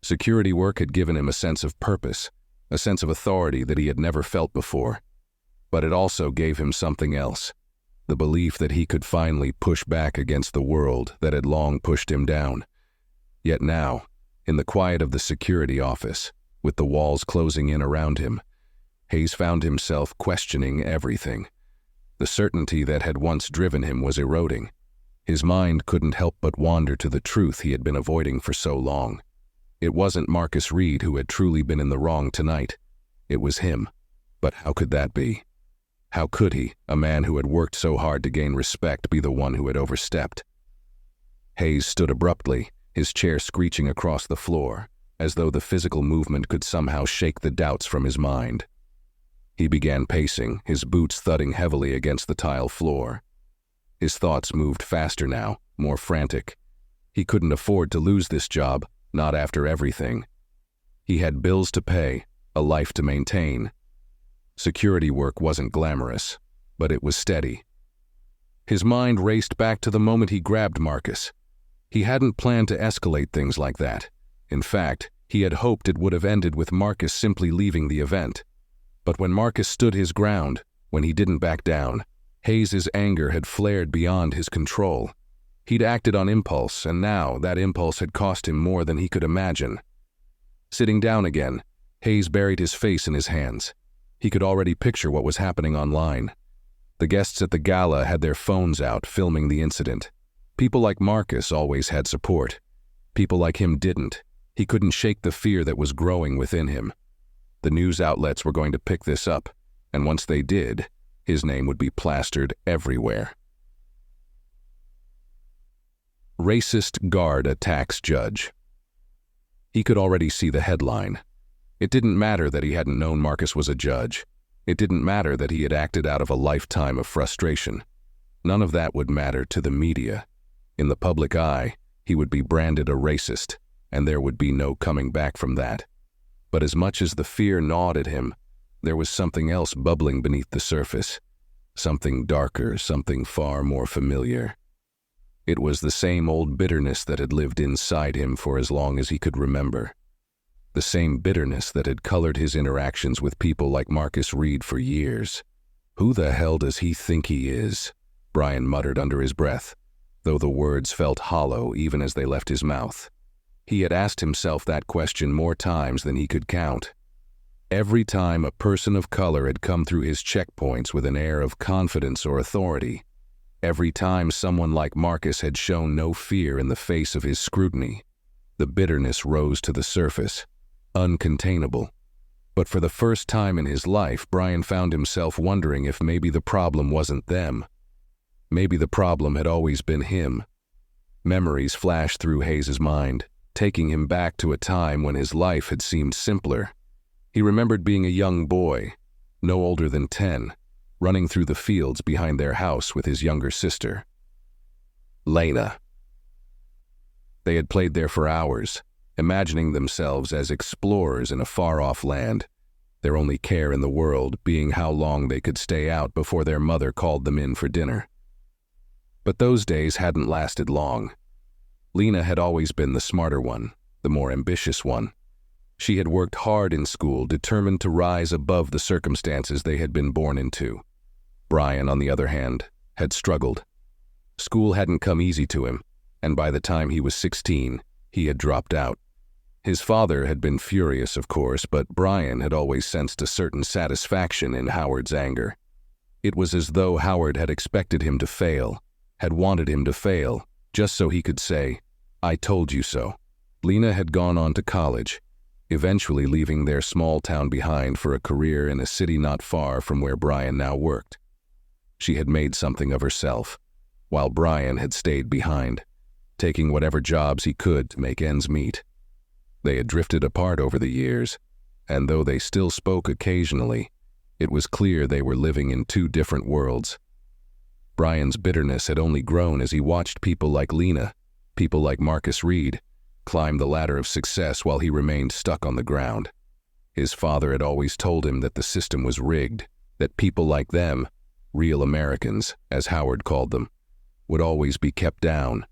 Security work had given him a sense of purpose, a sense of authority that he had never felt before. But it also gave him something else, the belief that he could finally push back against the world that had long pushed him down. Yet now, in the quiet of the security office, with the walls closing in around him, Hayes found himself questioning everything. The certainty that had once driven him was eroding. His mind couldn't help but wander to the truth he had been avoiding for so long. It wasn't Marcus Reed who had truly been in the wrong tonight. It was him. But how could that be? How could he, a man who had worked so hard to gain respect, be the one who had overstepped? Hayes stood abruptly, his chair screeching across the floor, as though the physical movement could somehow shake the doubts from his mind. He began pacing, his boots thudding heavily against the tile floor. His thoughts moved faster now, more frantic. He couldn't afford to lose this job, not after everything. He had bills to pay, a life to maintain. Security work wasn't glamorous, but it was steady. His mind raced back to the moment he grabbed Marcus. He hadn't planned to escalate things like that. In fact, he had hoped it would have ended with Marcus simply leaving the event. But when Marcus stood his ground, when he didn't back down, Hayes's anger had flared beyond his control. He'd acted on impulse, and now that impulse had cost him more than he could imagine. Sitting down again, Hayes buried his face in his hands. He could already picture what was happening online. The guests at the gala had their phones out, filming the incident. People like Marcus always had support. People like him didn't. He couldn't shake the fear that was growing within him. The news outlets were going to pick this up, and once they did, his name would be plastered everywhere. Racist guard attacks judge. He could already see the headline. It didn't matter that he hadn't known Marcus was a judge. It didn't matter that he had acted out of a lifetime of frustration. None of that would matter to the media. In the public eye, he would be branded a racist, and there would be no coming back from that. But as much as the fear gnawed at him, there was something else bubbling beneath the surface. Something darker, something far more familiar. It was the same old bitterness that had lived inside him for as long as he could remember. The same bitterness that had colored his interactions with people like Marcus Reed for years. "Who the hell does he think he is?" Brian muttered under his breath, though the words felt hollow even as they left his mouth. He had asked himself that question more times than he could count. Every time a person of color had come through his checkpoints with an air of confidence or authority, every time someone like Marcus had shown no fear in the face of his scrutiny, the bitterness rose to the surface, uncontainable. But for the first time in his life, Brian found himself wondering if maybe the problem wasn't them. Maybe the problem had always been him. Memories flashed through Hayes' mind, taking him back to a time when his life had seemed simpler. He remembered being a young boy, no older than 10, running through the fields behind their house with his younger sister, Lena. They had played there for hours, imagining themselves as explorers in a far-off land, their only care in the world being how long they could stay out before their mother called them in for dinner. But those days hadn't lasted long. Lena had always been the smarter one, the more ambitious one. She had worked hard in school, determined to rise above the circumstances they had been born into. Brian, on the other hand, had struggled. School hadn't come easy to him, and by the time he was 16, he had dropped out. His father had been furious, of course, but Brian had always sensed a certain satisfaction in Howard's anger. It was as though Howard had expected him to fail, had wanted him to fail, just so he could say, "I told you so." Lena had gone on to college, eventually leaving their small town behind for a career in a city not far from where Brian now worked. She had made something of herself, while Brian had stayed behind, taking whatever jobs he could to make ends meet. They had drifted apart over the years, and though they still spoke occasionally, it was clear they were living in two different worlds. Brian's bitterness had only grown as he watched people like Lena, people like Marcus Reed, climb the ladder of success while he remained stuck on the ground. His father had always told him that the system was rigged, that people like them, real Americans, as Howard called them, would always be kept down.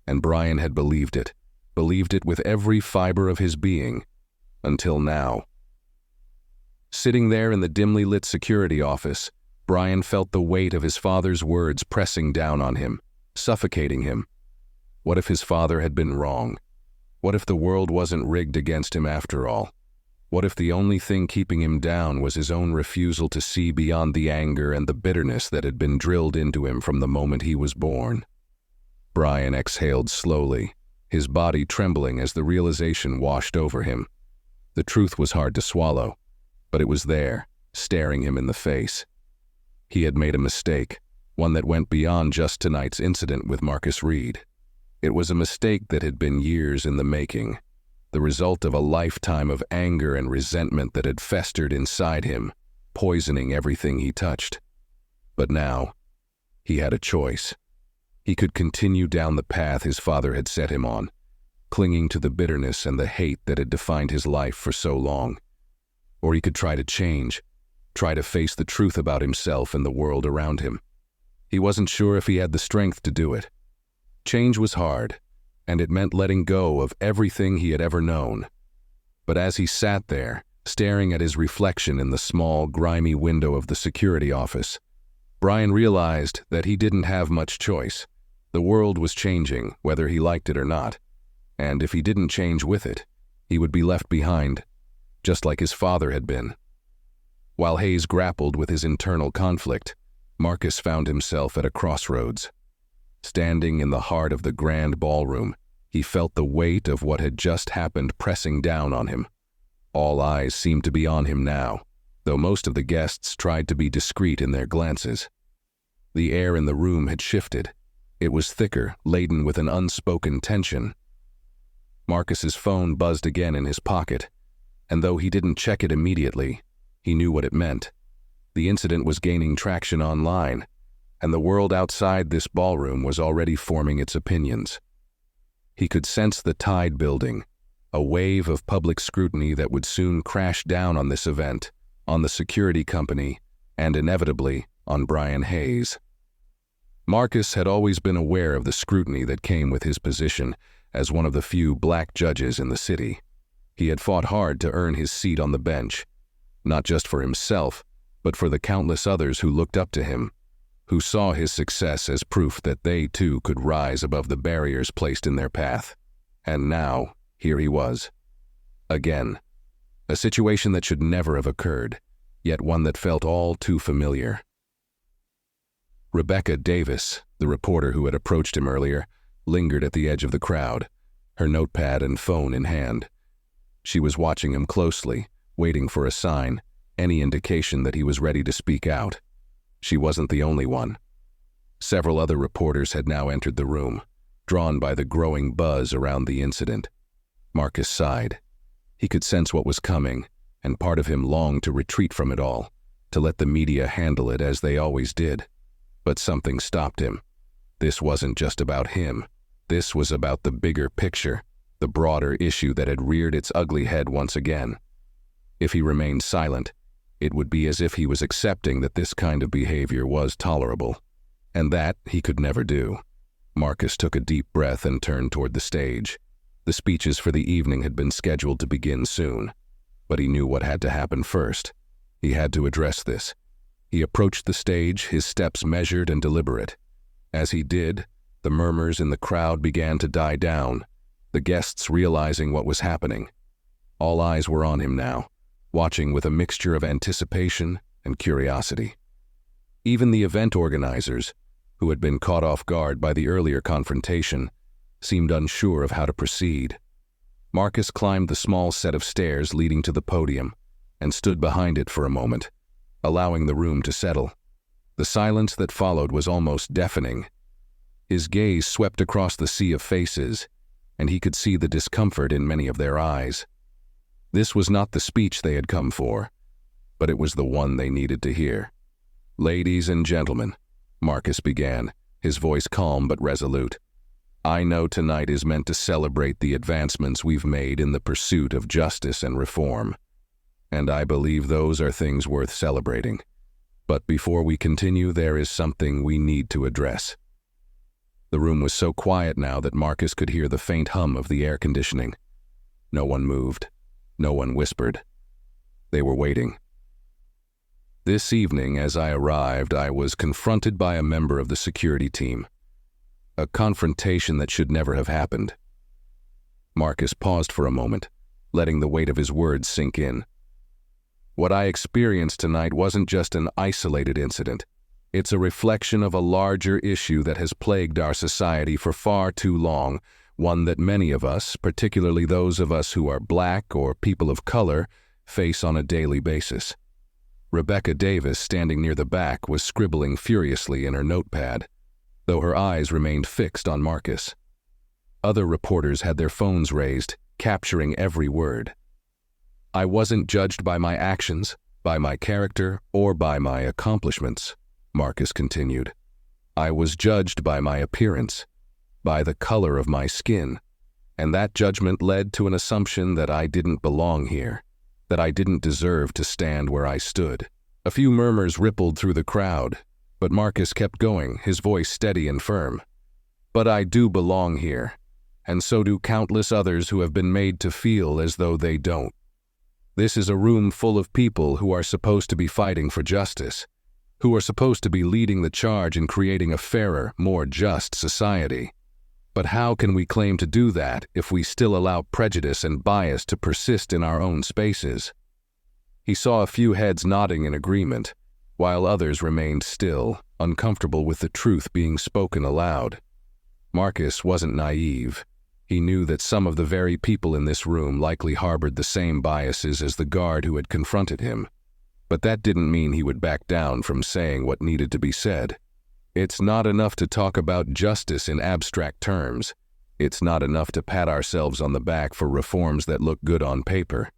And Brian had believed it with every fiber of his being, until now. Sitting there in the dimly lit security office, Brian felt the weight of his father's words pressing down on him, suffocating him. What if his father had been wrong? What if the world wasn't rigged against him after all? What if the only thing keeping him down was his own refusal to see beyond the anger and the bitterness that had been drilled into him from the moment he was born? Brian exhaled slowly, his body trembling as the realization washed over him. The truth was hard to swallow, but it was there, staring him in the face. He had made a mistake, one that went beyond just tonight's incident with Marcus Reed. It was a mistake that had been years in the making, the result of a lifetime of anger and resentment that had festered inside him, poisoning everything he touched. But now, he had a choice. He could continue down the path his father had set him on, clinging to the bitterness and the hate that had defined his life for so long. Or he could try to change, try to face the truth about himself and the world around him. He wasn't sure if he had the strength to do it. Change was hard, and it meant letting go of everything he had ever known. But as he sat there, staring at his reflection in the small, grimy window of the security office, Brian realized that he didn't have much choice. The world was changing, whether he liked it or not, and if he didn't change with it, he would be left behind, just like his father had been. While Hayes grappled with his internal conflict, Marcus found himself at a crossroads. Standing in the heart of the grand ballroom, he felt the weight of what had just happened pressing down on him. All eyes seemed to be on him now, though most of the guests tried to be discreet in their glances. The air in the room had shifted. It was thicker, laden with an unspoken tension. Marcus's phone buzzed again in his pocket, and though he didn't check it immediately, he knew what it meant. The incident was gaining traction online, and the world outside this ballroom was already forming its opinions. He could sense the tide building, a wave of public scrutiny that would soon crash down on this event, on the security company, and inevitably on Brian Hayes. Marcus had always been aware of the scrutiny that came with his position as one of the few black judges in the city. He had fought hard to earn his seat on the bench, not just for himself, but for the countless others who looked up to him, who saw his success as proof that they too could rise above the barriers placed in their path. And now, here he was. Again. A situation that should never have occurred, yet one that felt all too familiar. Rebecca Davis, the reporter who had approached him earlier, lingered at the edge of the crowd, her notepad and phone in hand. She was watching him closely, waiting for a sign, any indication that he was ready to speak out. She wasn't the only one. Several other reporters had now entered the room, drawn by the growing buzz around the incident. Marcus sighed. He could sense what was coming, and part of him longed to retreat from it all, to let the media handle it as they always did. But something stopped him. This wasn't just about him. This was about the bigger picture, the broader issue that had reared its ugly head once again. If he remained silent, it would be as if he was accepting that this kind of behavior was tolerable, and that he could never do. Marcus took a deep breath and turned toward the stage. The speeches for the evening had been scheduled to begin soon, but he knew what had to happen first. He had to address this. He approached the stage, his steps measured and deliberate. As he did, the murmurs in the crowd began to die down, the guests realizing what was happening. All eyes were on him now, watching with a mixture of anticipation and curiosity. Even the event organizers, who had been caught off guard by the earlier confrontation, seemed unsure of how to proceed. Marcus climbed the small set of stairs leading to the podium and stood behind it for a moment, allowing the room to settle. The silence that followed was almost deafening. His gaze swept across the sea of faces, and he could see the discomfort in many of their eyes. This was not the speech they had come for, but it was the one they needed to hear. "Ladies and gentlemen," Marcus began, his voice calm but resolute, "I know tonight is meant to celebrate the advancements we've made in the pursuit of justice and reform, and I believe those are things worth celebrating. But before we continue, there is something we need to address." The room was so quiet now that Marcus could hear the faint hum of the air conditioning. No one moved. No one whispered. They were waiting. This evening, as I arrived, I was confronted by a member of the security team. A confrontation that should never have happened. Marcus paused for a moment, letting the weight of his words sink in. What I experienced tonight wasn't just an isolated incident. It's a reflection of a larger issue that has plagued our society for far too long, one that many of us, particularly those of us who are black or people of color, face on a daily basis. Rebecca Davis, standing near the back, was scribbling furiously in her notepad, though her eyes remained fixed on Marcus. Other reporters had their phones raised, capturing every word. "I wasn't judged by my actions, by my character, or by my accomplishments," Marcus continued. "I was judged by my appearance, by the color of my skin, and that judgment led to an assumption that I didn't belong here, that I didn't deserve to stand where I stood." A few murmurs rippled through the crowd, but Marcus kept going, his voice steady and firm. "But I do belong here, and so do countless others who have been made to feel as though they don't. This is a room full of people who are supposed to be fighting for justice, who are supposed to be leading the charge in creating a fairer, more just society. But how can we claim to do that if we still allow prejudice and bias to persist in our own spaces?" He saw a few heads nodding in agreement, while others remained still, uncomfortable with the truth being spoken aloud. Marcus wasn't naive. He knew that some of the very people in this room likely harbored the same biases as the guard who had confronted him. But that didn't mean he would back down from saying what needed to be said. It's not enough to talk about justice in abstract terms. It's not enough to pat ourselves on the back for reforms that look good on paper.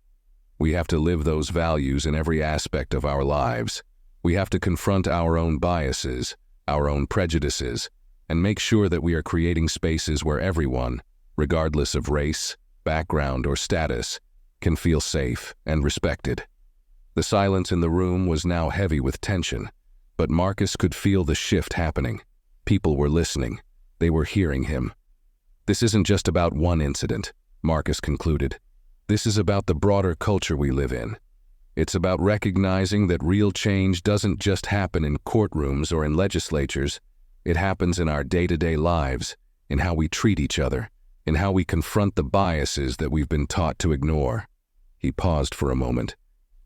We have to live those values in every aspect of our lives. We have to confront our own biases, our own prejudices, and make sure that we are creating spaces where everyone, regardless of race, background, or status, can feel safe and respected. The silence in the room was now heavy with tension, but Marcus could feel the shift happening. People were listening. They were hearing him. This isn't just about one incident, Marcus concluded. This is about the broader culture we live in. It's about recognizing that real change doesn't just happen in courtrooms or in legislatures. It happens in our day-to-day lives, in how we treat each other, in how we confront the biases that we've been taught to ignore. He paused for a moment,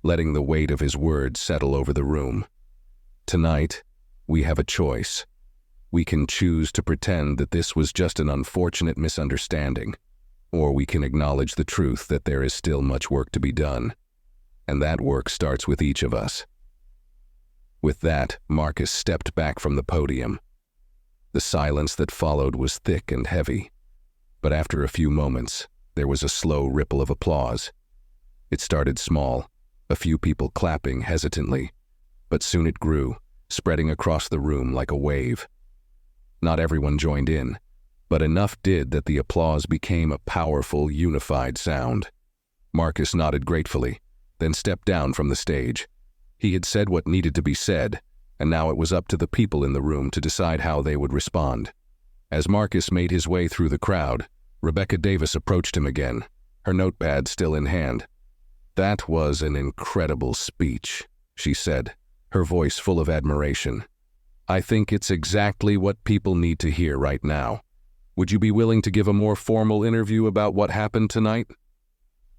letting the weight of his words settle over the room. Tonight, we have a choice. We can choose to pretend that this was just an unfortunate misunderstanding, or we can acknowledge the truth that there is still much work to be done. And that work starts with each of us. With that, Marcus stepped back from the podium. The silence that followed was thick and heavy, but after a few moments, there was a slow ripple of applause. It started small, a few people clapping hesitantly, but soon it grew, spreading across the room like a wave. Not everyone joined in, but enough did that the applause became a powerful, unified sound. Marcus nodded gratefully, then stepped down from the stage. He had said what needed to be said, and now it was up to the people in the room to decide how they would respond. As Marcus made his way through the crowd, Rebecca Davis approached him again, her notepad still in hand. "That was an incredible speech," she said, her voice full of admiration. "I think it's exactly what people need to hear right now. Would you be willing to give a more formal interview about what happened tonight?"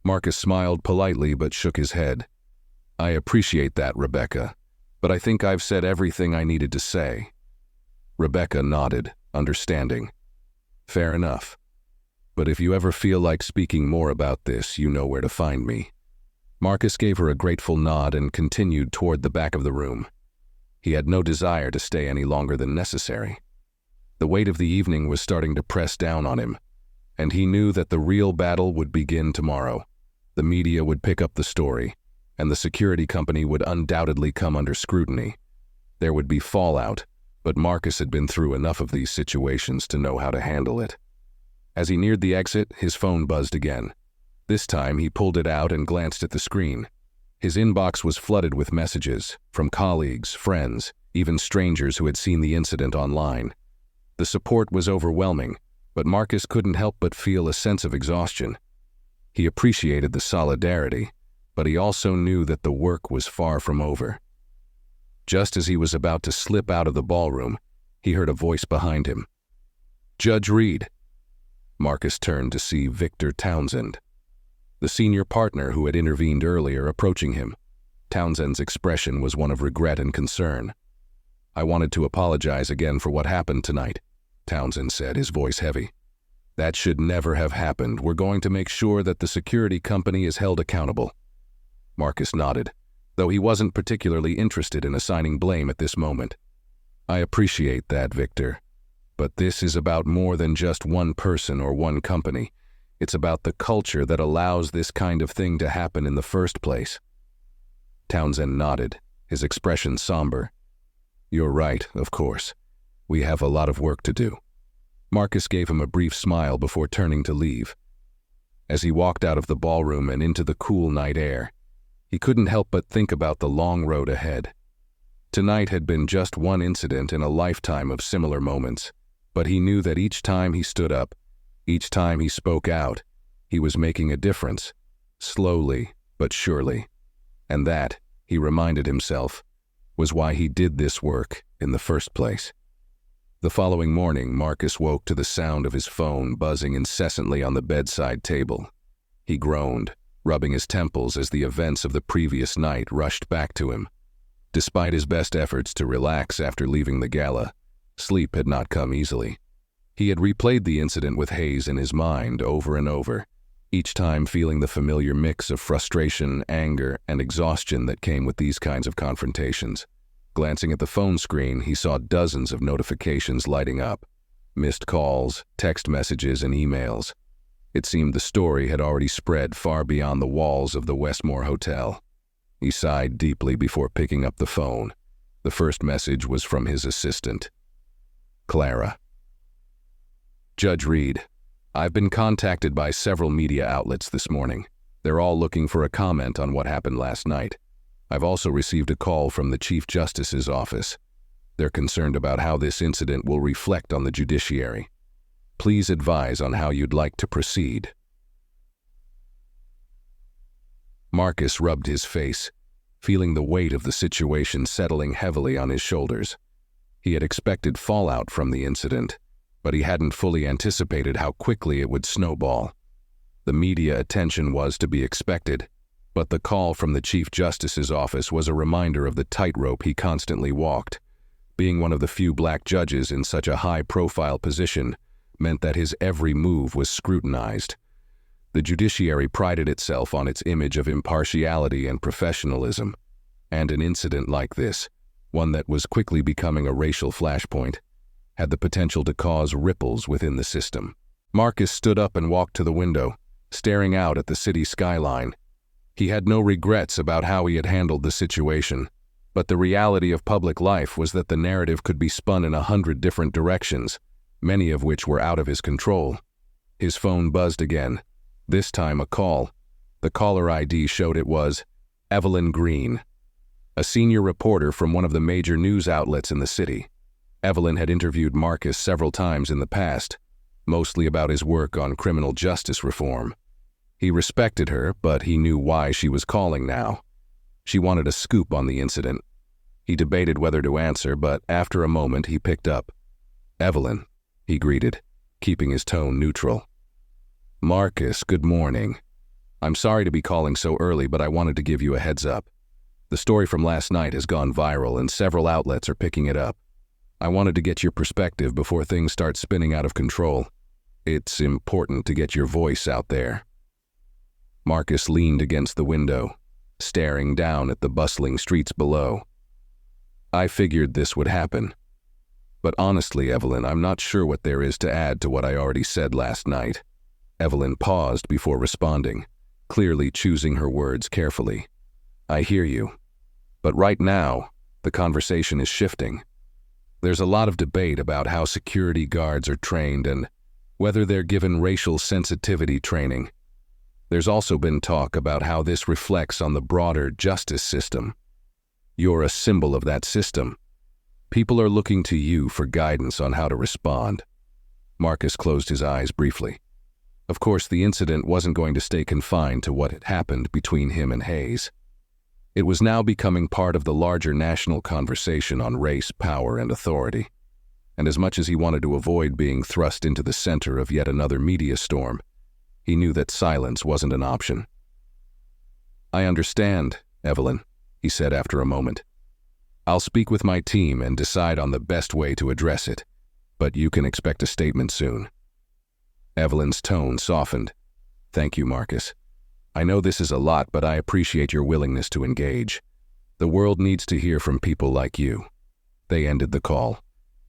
Marcus smiled politely but shook his head. "I appreciate that, Rebecca, but I think I've said everything I needed to say." Rebecca nodded, understanding. "Fair enough. But if you ever feel like speaking more about this, you know where to find me." Marcus gave her a grateful nod and continued toward the back of the room. He had no desire to stay any longer than necessary. The weight of the evening was starting to press down on him, and he knew that the real battle would begin tomorrow. The media would pick up the story, and the security company would undoubtedly come under scrutiny. There would be fallout, but Marcus had been through enough of these situations to know how to handle it. As he neared the exit, his phone buzzed again. This time, he pulled it out and glanced at the screen. His inbox was flooded with messages from colleagues, friends, even strangers who had seen the incident online. The support was overwhelming, but Marcus couldn't help but feel a sense of exhaustion. He appreciated the solidarity, but he also knew that the work was far from over. Just as he was about to slip out of the ballroom, he heard a voice behind him. "Judge Reed." Marcus turned to see Victor Townsend, the senior partner who had intervened earlier, approaching him. Townsend's expression was one of regret and concern. "I wanted to apologize again for what happened tonight," Townsend said, his voice heavy. "That should never have happened. We're going to make sure that the security company is held accountable." Marcus nodded, though he wasn't particularly interested in assigning blame at this moment. "I appreciate that, Victor. But this is about more than just one person or one company. It's about the culture that allows this kind of thing to happen in the first place." Townsend nodded, his expression somber. "You're right, of course. We have a lot of work to do." Marcus gave him a brief smile before turning to leave. As he walked out of the ballroom and into the cool night air, he couldn't help but think about the long road ahead. Tonight had been just one incident in a lifetime of similar moments, but he knew that each time he stood up, each time he spoke out, he was making a difference, slowly but surely. And that, he reminded himself, was why he did this work in the first place. The following morning, Marcus woke to the sound of his phone buzzing incessantly on the bedside table. He groaned, rubbing his temples as the events of the previous night rushed back to him. Despite his best efforts to relax after leaving the gala, sleep had not come easily. He had replayed the incident with Hayes in his mind over and over, each time feeling the familiar mix of frustration, anger, and exhaustion that came with these kinds of confrontations. Glancing at the phone screen, he saw dozens of notifications lighting up. Missed calls, text messages, and emails. It seemed the story had already spread far beyond the walls of the Westmore Hotel. He sighed deeply before picking up the phone. The first message was from his assistant, Clara. Judge Reed, I've been contacted by several media outlets this morning. They're all looking for a comment on what happened last night. I've also received a call from the Chief Justice's office. They're concerned about how this incident will reflect on the judiciary. Please advise on how you'd like to proceed. Marcus rubbed his face, feeling the weight of the situation settling heavily on his shoulders. He had expected fallout from the incident, but he hadn't fully anticipated how quickly it would snowball. The media attention was to be expected, but the call from the Chief Justice's office was a reminder of the tightrope he constantly walked. Being one of the few black judges in such a high-profile position meant that his every move was scrutinized. The judiciary prided itself on its image of impartiality and professionalism, and an incident like this, one that was quickly becoming a racial flashpoint, had the potential to cause ripples within the system. Marcus stood up and walked to the window, staring out at the city skyline. He had no regrets about how he had handled the situation, but the reality of public life was that the narrative could be spun in 100 different directions, many of which were out of his control. His phone buzzed again, this time a call. The caller ID showed it was Evelyn Green, a senior reporter from one of the major news outlets in the city. Evelyn had interviewed Marcus several times in the past, mostly about his work on criminal justice reform. He respected her, but he knew why she was calling now. She wanted a scoop on the incident. He debated whether to answer, but after a moment he picked up. "Evelyn," he greeted, keeping his tone neutral. "Marcus, good morning. I'm sorry to be calling so early, but I wanted to give you a heads up. The story from last night has gone viral and several outlets are picking it up. I wanted to get your perspective before things start spinning out of control. It's important to get your voice out there." Marcus leaned against the window, staring down at the bustling streets below. "I figured this would happen. But honestly, Evelyn, I'm not sure what there is to add to what I already said last night." Evelyn paused before responding, clearly choosing her words carefully. "I hear you. But right now, the conversation is shifting. There's a lot of debate about how security guards are trained and whether they're given racial sensitivity training. There's also been talk about how this reflects on the broader justice system. You're a symbol of that system. People are looking to you for guidance on how to respond." Marcus closed his eyes briefly. Of course, the incident wasn't going to stay confined to what had happened between him and Hayes. It was now becoming part of the larger national conversation on race, power, and authority. And as much as he wanted to avoid being thrust into the center of yet another media storm, he knew that silence wasn't an option. "I understand, Evelyn," he said after a moment. "I'll speak with my team and decide on the best way to address it, but you can expect a statement soon." Evelyn's tone softened. "Thank you, Marcus. I know this is a lot, but I appreciate your willingness to engage. The world needs to hear from people like you." They ended the call,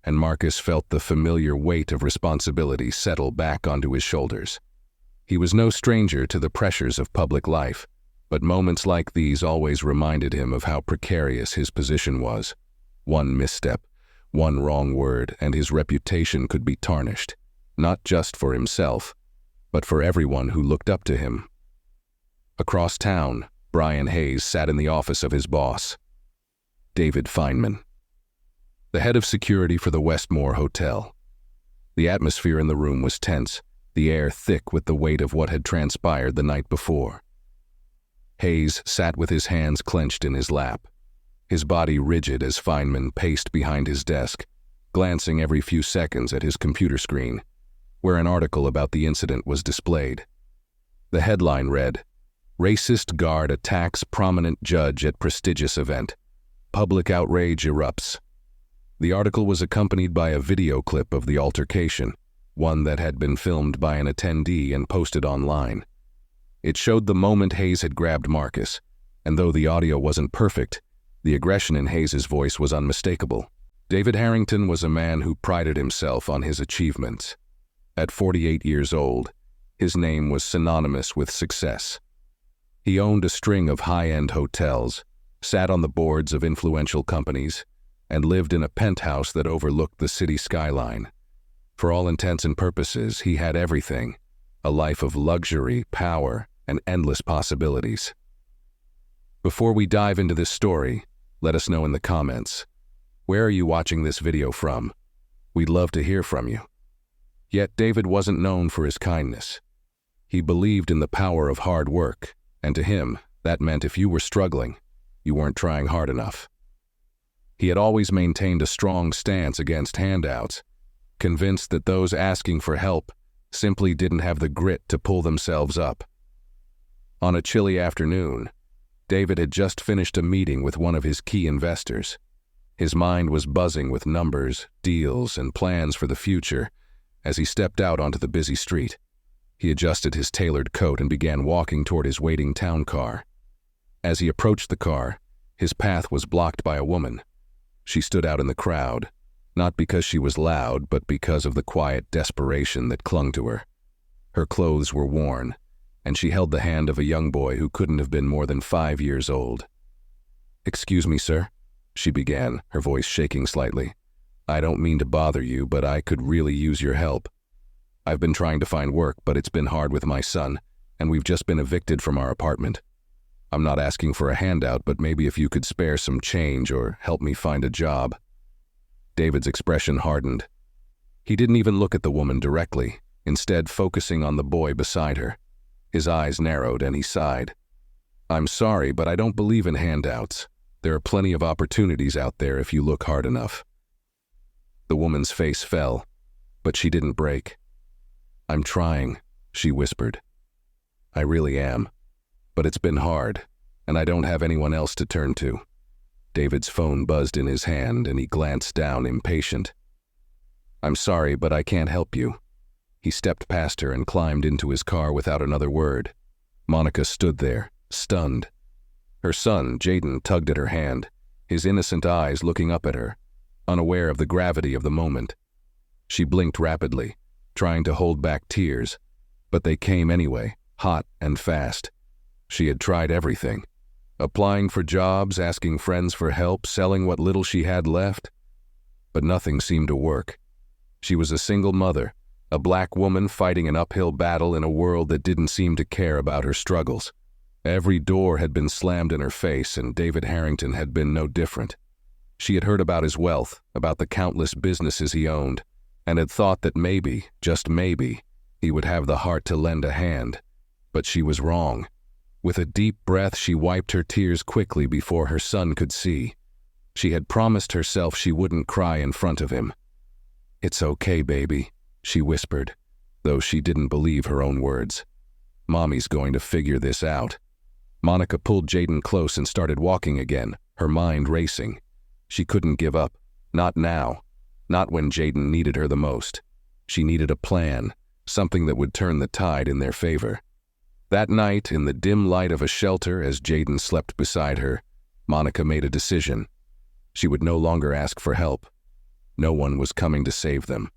and Marcus felt the familiar weight of responsibility settle back onto his shoulders. He was no stranger to the pressures of public life, but moments like these always reminded him of how precarious his position was. One misstep, one wrong word, and his reputation could be tarnished, not just for himself, but for everyone who looked up to him. Across town, Brian Hayes sat in the office of his boss, David Feynman, the head of security for the Westmore Hotel. The atmosphere in the room was tense, the air thick with the weight of what had transpired the night before. Hayes sat with his hands clenched in his lap, his body rigid as Feynman paced behind his desk, glancing every few seconds at his computer screen, where an article about the incident was displayed. The headline read, "Racist Guard Attacks Prominent Judge at Prestigious Event. Public Outrage Erupts." The article was accompanied by a video clip of the altercation, one that had been filmed by an attendee and posted online. It showed the moment Hayes had grabbed Marcus, and though the audio wasn't perfect, The aggression in Hayes's voice was unmistakable. David Harrington was a man who prided himself on his achievements. At 48 years old, his name was synonymous with success. He owned a string of high-end hotels, sat on the boards of influential companies, and lived in a penthouse that overlooked the city skyline. For all intents and purposes, he had everything: a life of luxury, power, and endless possibilities. Before we dive into this story, let us know in the comments. Where are you watching this video from? We'd love to hear from you. Yet David wasn't known for his kindness. He believed in the power of hard work, and to him, that meant if you were struggling, you weren't trying hard enough. He had always maintained a strong stance against handouts, convinced that those asking for help simply didn't have the grit to pull themselves up. On a chilly afternoon, David had just finished a meeting with one of his key investors. His mind was buzzing with numbers, deals, and plans for the future as he stepped out onto the busy street. He adjusted his tailored coat and began walking toward his waiting town car. As he approached the car, his path was blocked by a woman. She stood out in the crowd, not because she was loud, but because of the quiet desperation that clung to her. Her clothes were worn, and she held the hand of a young boy who couldn't have been more than 5 years old. "Excuse me, sir," she began, her voice shaking slightly. "I don't mean to bother you, but I could really use your help. I've been trying to find work, but it's been hard with my son, and we've just been evicted from our apartment. I'm not asking for a handout, but maybe if you could spare some change or help me find a job." David's expression hardened. He didn't even look at the woman directly, instead focusing on the boy beside her. His eyes narrowed and he sighed. "I'm sorry, but I don't believe in handouts. There are plenty of opportunities out there if you look hard enough." The woman's face fell, but she didn't break. "I'm trying," she whispered. "I really am. But it's been hard, and I don't have anyone else to turn to." David's phone buzzed in his hand, and he glanced down, impatient. "I'm sorry, but I can't help you." He stepped past her and climbed into his car without another word. Monica stood there, stunned. Her son, Jaden, tugged at her hand, his innocent eyes looking up at her, unaware of the gravity of the moment. She blinked rapidly, trying to hold back tears, but they came anyway, hot and fast. She had tried everything. Applying for jobs, asking friends for help, selling what little she had left. But nothing seemed to work. She was a single mother, a black woman fighting an uphill battle in a world that didn't seem to care about her struggles. Every door had been slammed in her face, and David Harrington had been no different. She had heard about his wealth, about the countless businesses he owned, and had thought that maybe, just maybe, he would have the heart to lend a hand. But she was wrong. With a deep breath, she wiped her tears quickly before her son could see. She had promised herself she wouldn't cry in front of him. "It's okay, baby," she whispered, though she didn't believe her own words. "Mommy's going to figure this out." Monica pulled Jaden close and started walking again, her mind racing. She couldn't give up. Not now. Not when Jaden needed her the most. She needed a plan, something that would turn the tide in their favor. That night, in the dim light of a shelter as Jaden slept beside her, Monica made a decision. She would no longer ask for help. No one was coming to save them.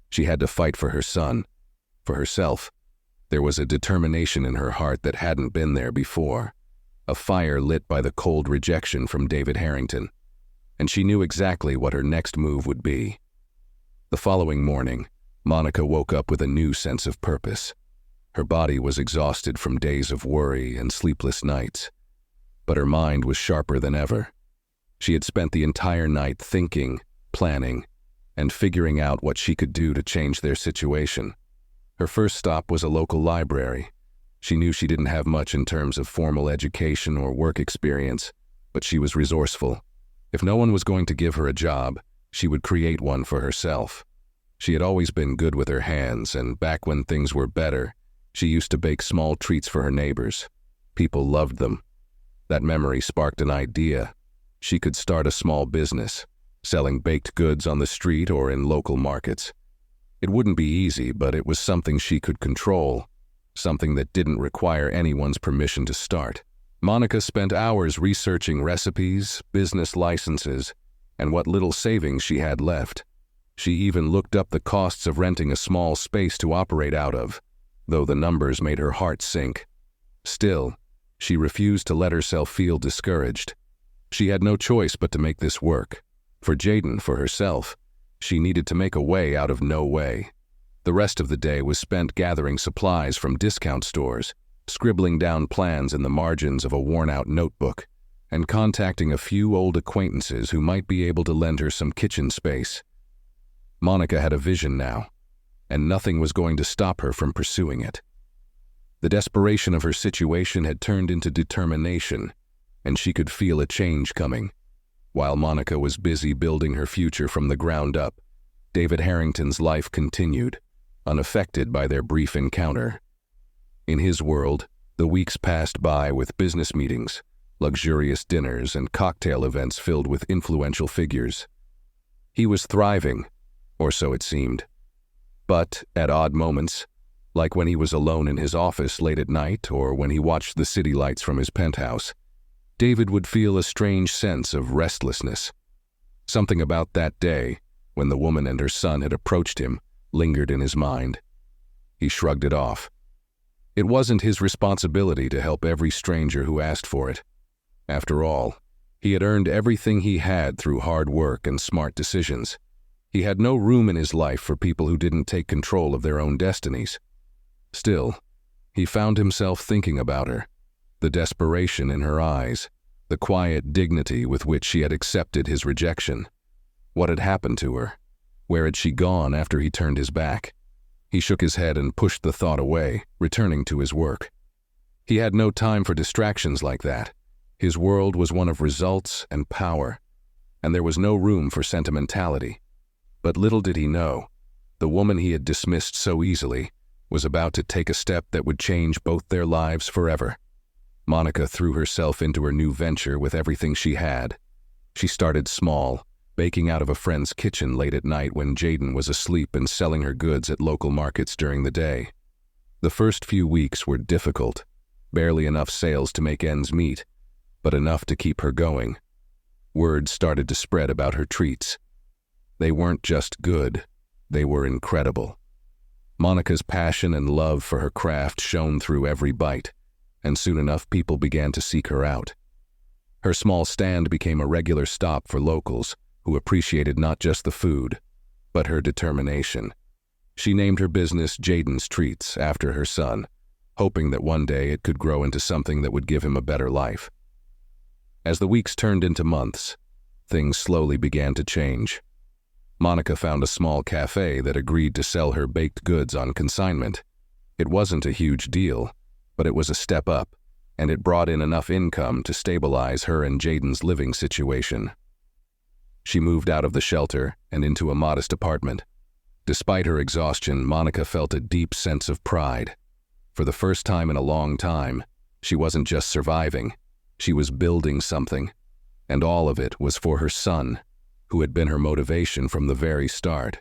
She had to fight for her son, for herself. There was a determination in her heart that hadn't been there before, a fire lit by the cold rejection from David Harrington. And she knew exactly what her next move would be. The following morning, Monica woke up with a new sense of purpose. Her body was exhausted from days of worry and sleepless nights, but her mind was sharper than ever. She had spent the entire night thinking, planning, and figuring out what she could do to change their situation. Her first stop was a local library. She knew she didn't have much in terms of formal education or work experience, but she was resourceful. If no one was going to give her a job, she would create one for herself. She had always been good with her hands, and back when things were better, she used to bake small treats for her neighbors. People loved them. That memory sparked an idea. She could start a small business, selling baked goods on the street or in local markets. It wouldn't be easy, but it was something she could control, something that didn't require anyone's permission to start. Monica spent hours researching recipes, business licenses, and what little savings she had left. She even looked up the costs of renting a small space to operate out of, though the numbers made her heart sink. Still, she refused to let herself feel discouraged. She had no choice but to make this work. For Jaden, for herself, she needed to make a way out of no way. The rest of the day was spent gathering supplies from discount stores, scribbling down plans in the margins of a worn-out notebook, and contacting a few old acquaintances who might be able to lend her some kitchen space. Monica had a vision now, and nothing was going to stop her from pursuing it. The desperation of her situation had turned into determination, and she could feel a change coming. While Monica was busy building her future from the ground up, David Harrington's life continued, unaffected by their brief encounter. In his world, the weeks passed by with business meetings, luxurious dinners, and cocktail events filled with influential figures. He was thriving, or so it seemed. But, at odd moments, like when he was alone in his office late at night or when he watched the city lights from his penthouse, David would feel a strange sense of restlessness. Something about that day, when the woman and her son had approached him, lingered in his mind. He shrugged it off. It wasn't his responsibility to help every stranger who asked for it. After all, he had earned everything he had through hard work and smart decisions. He had no room in his life for people who didn't take control of their own destinies. Still, he found himself thinking about her, the desperation in her eyes, the quiet dignity with which she had accepted his rejection. What had happened to her? Where had she gone after he turned his back? He shook his head and pushed the thought away, returning to his work. He had no time for distractions like that. His world was one of results and power, and there was no room for sentimentality. But little did he know, the woman he had dismissed so easily was about to take a step that would change both their lives forever. Monica threw herself into her new venture with everything she had. She started small, baking out of a friend's kitchen late at night when Jaden was asleep and selling her goods at local markets during the day. The first few weeks were difficult, barely enough sales to make ends meet, but enough to keep her going. Word started to spread about her treats. They weren't just good, they were incredible. Monica's passion and love for her craft shone through every bite, and soon enough people began to seek her out. Her small stand became a regular stop for locals who appreciated not just the food, but her determination. She named her business Jaden's Treats after her son, hoping that one day it could grow into something that would give him a better life. As the weeks turned into months, things slowly began to change. Monica found a small cafe that agreed to sell her baked goods on consignment. It wasn't a huge deal, but it was a step up, and it brought in enough income to stabilize her and Jaden's living situation. She moved out of the shelter and into a modest apartment. Despite her exhaustion, Monica felt a deep sense of pride. For the first time in a long time, she wasn't just surviving, she was building something, and all of it was for her son, who had been her motivation from the very start.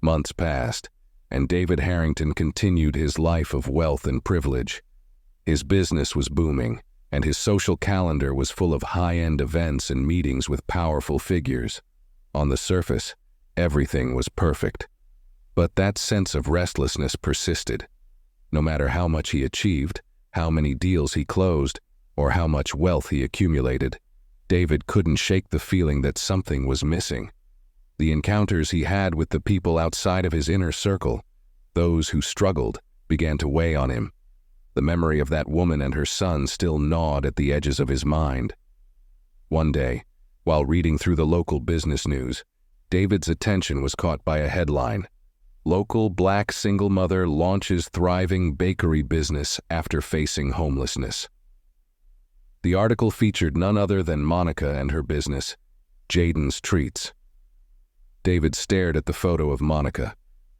Months passed, and David Harrington continued his life of wealth and privilege. His business was booming, and his social calendar was full of high-end events and meetings with powerful figures. On the surface, everything was perfect. But that sense of restlessness persisted. No matter how much he achieved, how many deals he closed, or how much wealth he accumulated, David couldn't shake the feeling that something was missing. The encounters he had with the people outside of his inner circle, those who struggled, began to weigh on him. The memory of that woman and her son still gnawed at the edges of his mind. One day, while reading through the local business news, David's attention was caught by a headline: "Local Black single mother launches thriving bakery business after facing homelessness." The article featured none other than Monica and her business, Jaden's Treats. David stared at the photo of Monica,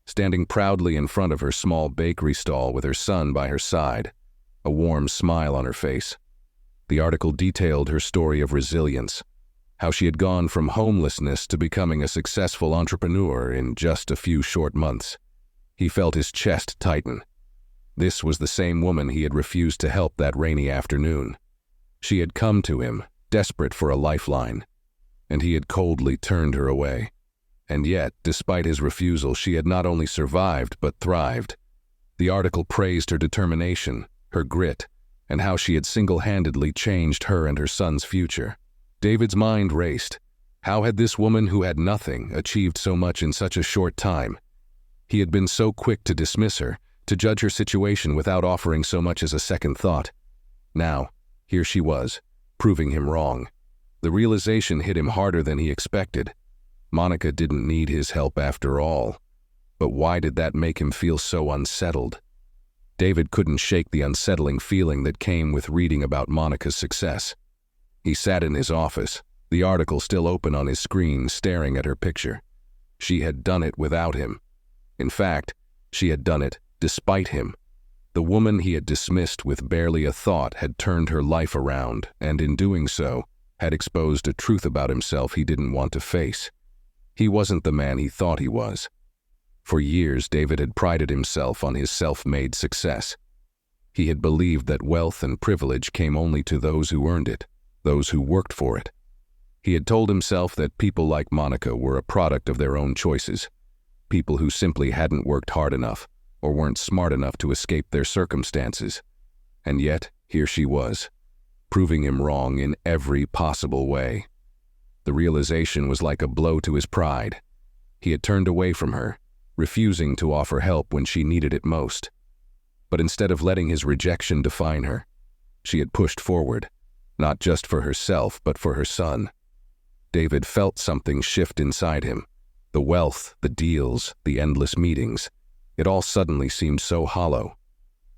standing proudly in front of her small bakery stall with her son by her side, a warm smile on her face. The article detailed her story of resilience, how she had gone from homelessness to becoming a successful entrepreneur in just a few short months. He felt his chest tighten. This was the same woman he had refused to help that rainy afternoon. She had come to him, desperate for a lifeline, and he had coldly turned her away. And yet, despite his refusal, she had not only survived but thrived. The article praised her determination, her grit, and how she had single-handedly changed her and her son's future. David's mind raced. How had this woman who had nothing achieved so much in such a short time? He had been so quick to dismiss her, to judge her situation without offering so much as a second thought. Now, here she was, proving him wrong. The realization hit him harder than he expected. Monica didn't need his help after all. But why did that make him feel so unsettled? David couldn't shake the unsettling feeling that came with reading about Monica's success. He sat in his office, the article still open on his screen, staring at her picture. She had done it without him. In fact, she had done it despite him. The woman he had dismissed with barely a thought had turned her life around, and in doing so, had exposed a truth about himself he didn't want to face. He wasn't the man he thought he was. For years, David had prided himself on his self-made success. He had believed that wealth and privilege came only to those who earned it, those who worked for it. He had told himself that people like Monica were a product of their own choices, people who simply hadn't worked hard enough or weren't smart enough to escape their circumstances. And yet, here she was, proving him wrong in every possible way. The realization was like a blow to his pride. He had turned away from her, refusing to offer help when she needed it most. But instead of letting his rejection define her, she had pushed forward, not just for herself, but for her son. David felt something shift inside him. The wealth, the deals, the endless meetings. It all suddenly seemed so hollow.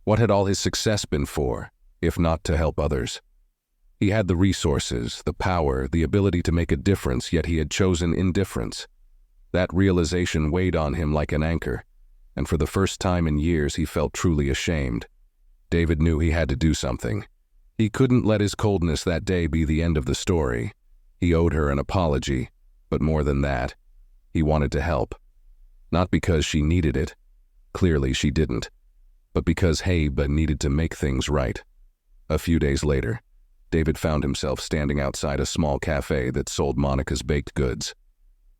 What had all his success been for, if not to help others? He had the resources, the power, the ability to make a difference, yet he had chosen indifference. That realization weighed on him like an anchor, and for the first time in years he felt truly ashamed. David knew he had to do something. He couldn't let his coldness that day be the end of the story. He owed her an apology, but more than that, he wanted to help. Not because she needed it, clearly she didn't, but because Habe needed to make things right. A few days later, David found himself standing outside a small cafe that sold Monica's baked goods.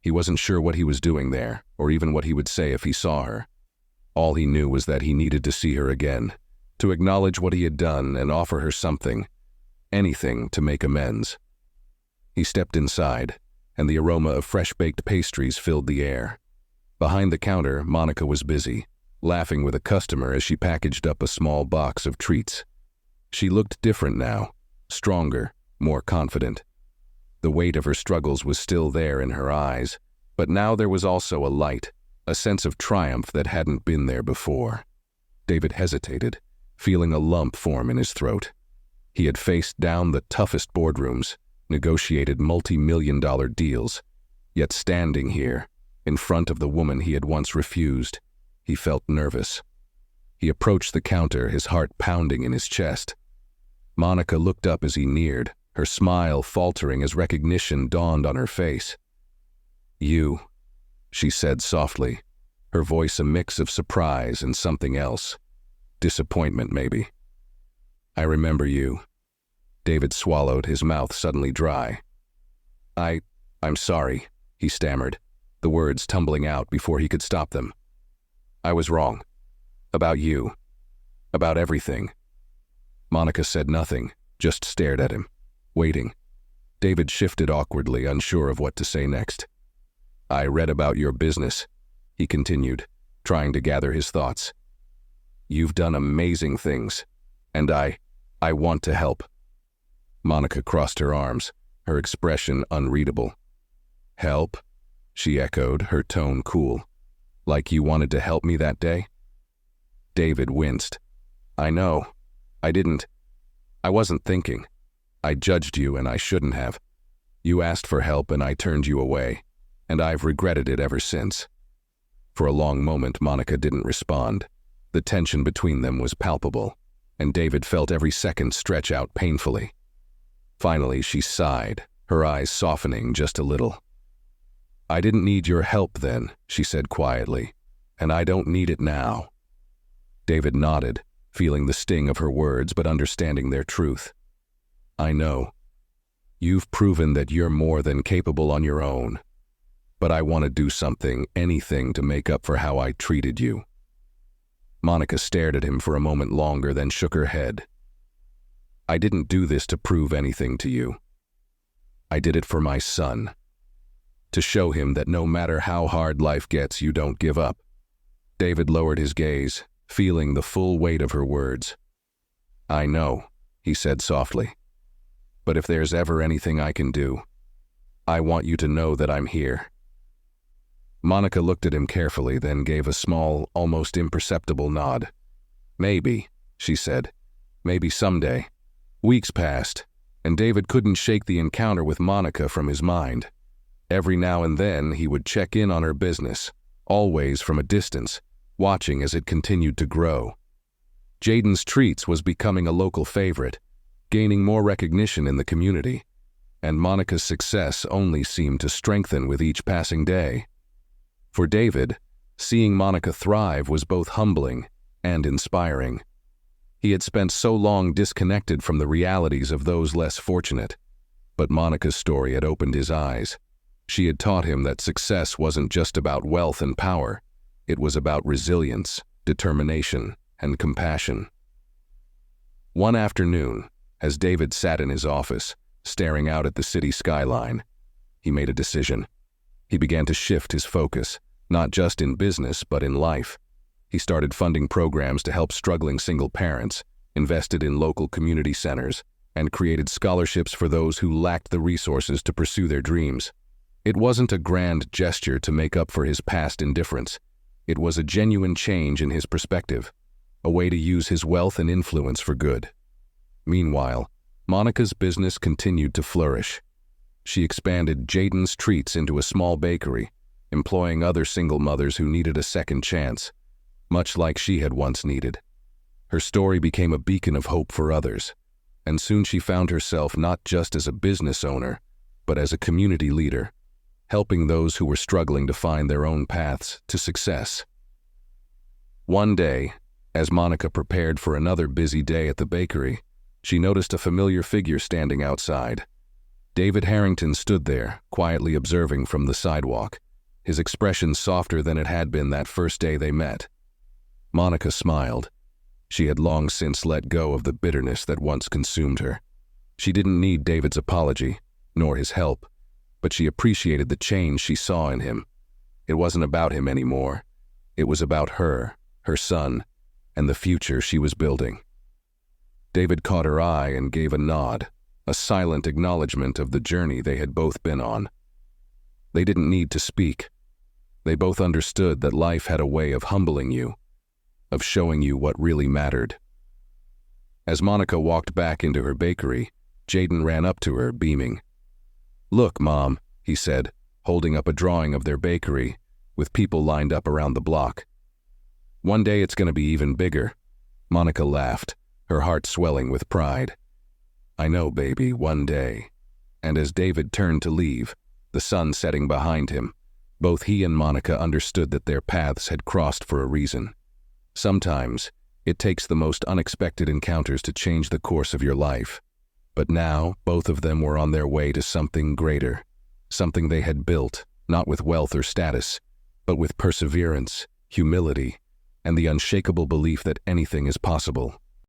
He wasn't sure what he was doing there, or even what he would say if he saw her. All he knew was that he needed to see her again, to acknowledge what he had done and offer her something, anything to make amends. He stepped inside, and the aroma of fresh-baked pastries filled the air. Behind the counter, Monica was busy, laughing with a customer as she packaged up a small box of treats. She looked different now, stronger, more confident. The weight of her struggles was still there in her eyes, but now there was also a light, a sense of triumph that hadn't been there before. David hesitated, feeling a lump form in his throat. He had faced down the toughest boardrooms, negotiated multi-million-dollar deals, yet standing here, in front of the woman he had once refused, he felt nervous. He approached the counter, his heart pounding in his chest. Monica looked up as he neared, her smile faltering as recognition dawned on her face. "You," she said softly, her voice a mix of surprise and something else. Disappointment, maybe. "I remember you." David swallowed, his mouth suddenly dry. I'm sorry," he stammered, the words tumbling out before he could stop them. "I was wrong. About you. About everything." Monica said nothing, just stared at him, waiting. David shifted awkwardly, unsure of what to say next. "I read about your business," he continued, trying to gather his thoughts. "You've done amazing things, and I want to help." Monica crossed her arms, her expression unreadable. "Help?" she echoed, her tone cool. "Like you wanted to help me that day?" David winced. "I know. I wasn't thinking. I judged you and I shouldn't have. You asked for help and I turned you away, and I've regretted it ever since." For a long moment, Monica didn't respond. The tension between them was palpable, and David felt every second stretch out painfully. Finally, she sighed, her eyes softening just a little. "I didn't need your help then," she said quietly, "and I don't need it now." David nodded, feeling the sting of her words but understanding their truth. I know. You've proven that you're more than capable on your own. But I want to do something, anything, to make up for how I treated you." Monica stared at him for a moment longer, then shook her head. "I didn't do this to prove anything to you. I did it for my son. To show him that no matter how hard life gets, you don't give up." David lowered his gaze, feeling the full weight of her words. "I know," he said softly. "But if there's ever anything I can do, I want you to know that I'm here." Monica looked at him carefully, then gave a small, almost imperceptible nod. "Maybe," she said. "Maybe someday." Weeks passed, and David couldn't shake the encounter with Monica from his mind. Every now and then he would check in on her business, always from a distance, watching as it continued to grow. Jaden's Treats was becoming a local favorite, gaining more recognition in the community, and Monica's success only seemed to strengthen with each passing day. For David, seeing Monica thrive was both humbling and inspiring. He had spent so long disconnected from the realities of those less fortunate, but Monica's story had opened his eyes. She had taught him that success wasn't just about wealth and power. It was about resilience, determination, and compassion. One afternoon, as David sat in his office, staring out at the city skyline, he made a decision. He began to shift his focus, not just in business, but in life. He started funding programs to help struggling single parents, invested in local community centers, and created scholarships for those who lacked the resources to pursue their dreams. It wasn't a grand gesture to make up for his past indifference. It was a genuine change in his perspective, a way to use his wealth and influence for good. Meanwhile, Monica's business continued to flourish. She expanded Jaden's Treats into a small bakery, employing other single mothers who needed a second chance, much like she had once needed. Her story became a beacon of hope for others, and soon she found herself not just as a business owner, but as a community leader, helping those who were struggling to find their own paths to success. One day, as Monica prepared for another busy day at the bakery, she noticed a familiar figure standing outside. David Harrington stood there, quietly observing from the sidewalk, his expression softer than it had been that first day they met. Monica smiled. She had long since let go of the bitterness that once consumed her. She didn't need David's apology, nor his help, but she appreciated the change she saw in him. It wasn't about him anymore. It was about her, her son, and the future she was building. David caught her eye and gave a nod, a silent acknowledgement of the journey they had both been on. They didn't need to speak. They both understood that life had a way of humbling you, of showing you what really mattered. As Monica walked back into her bakery, Jaden ran up to her, beaming. "Look, Mom," he said, holding up a drawing of their bakery, with people lined up around the block. "One day it's going to be even bigger." Monica laughed, her heart swelling with pride. "I know, baby, one day." And as David turned to leave, the sun setting behind him, both he and Monica understood that their paths had crossed for a reason. Sometimes, it takes the most unexpected encounters to change the course of your life. But now, both of them were on their way to something greater, something they had built, not with wealth or status, but with perseverance, humility, and the unshakable belief that anything is possible.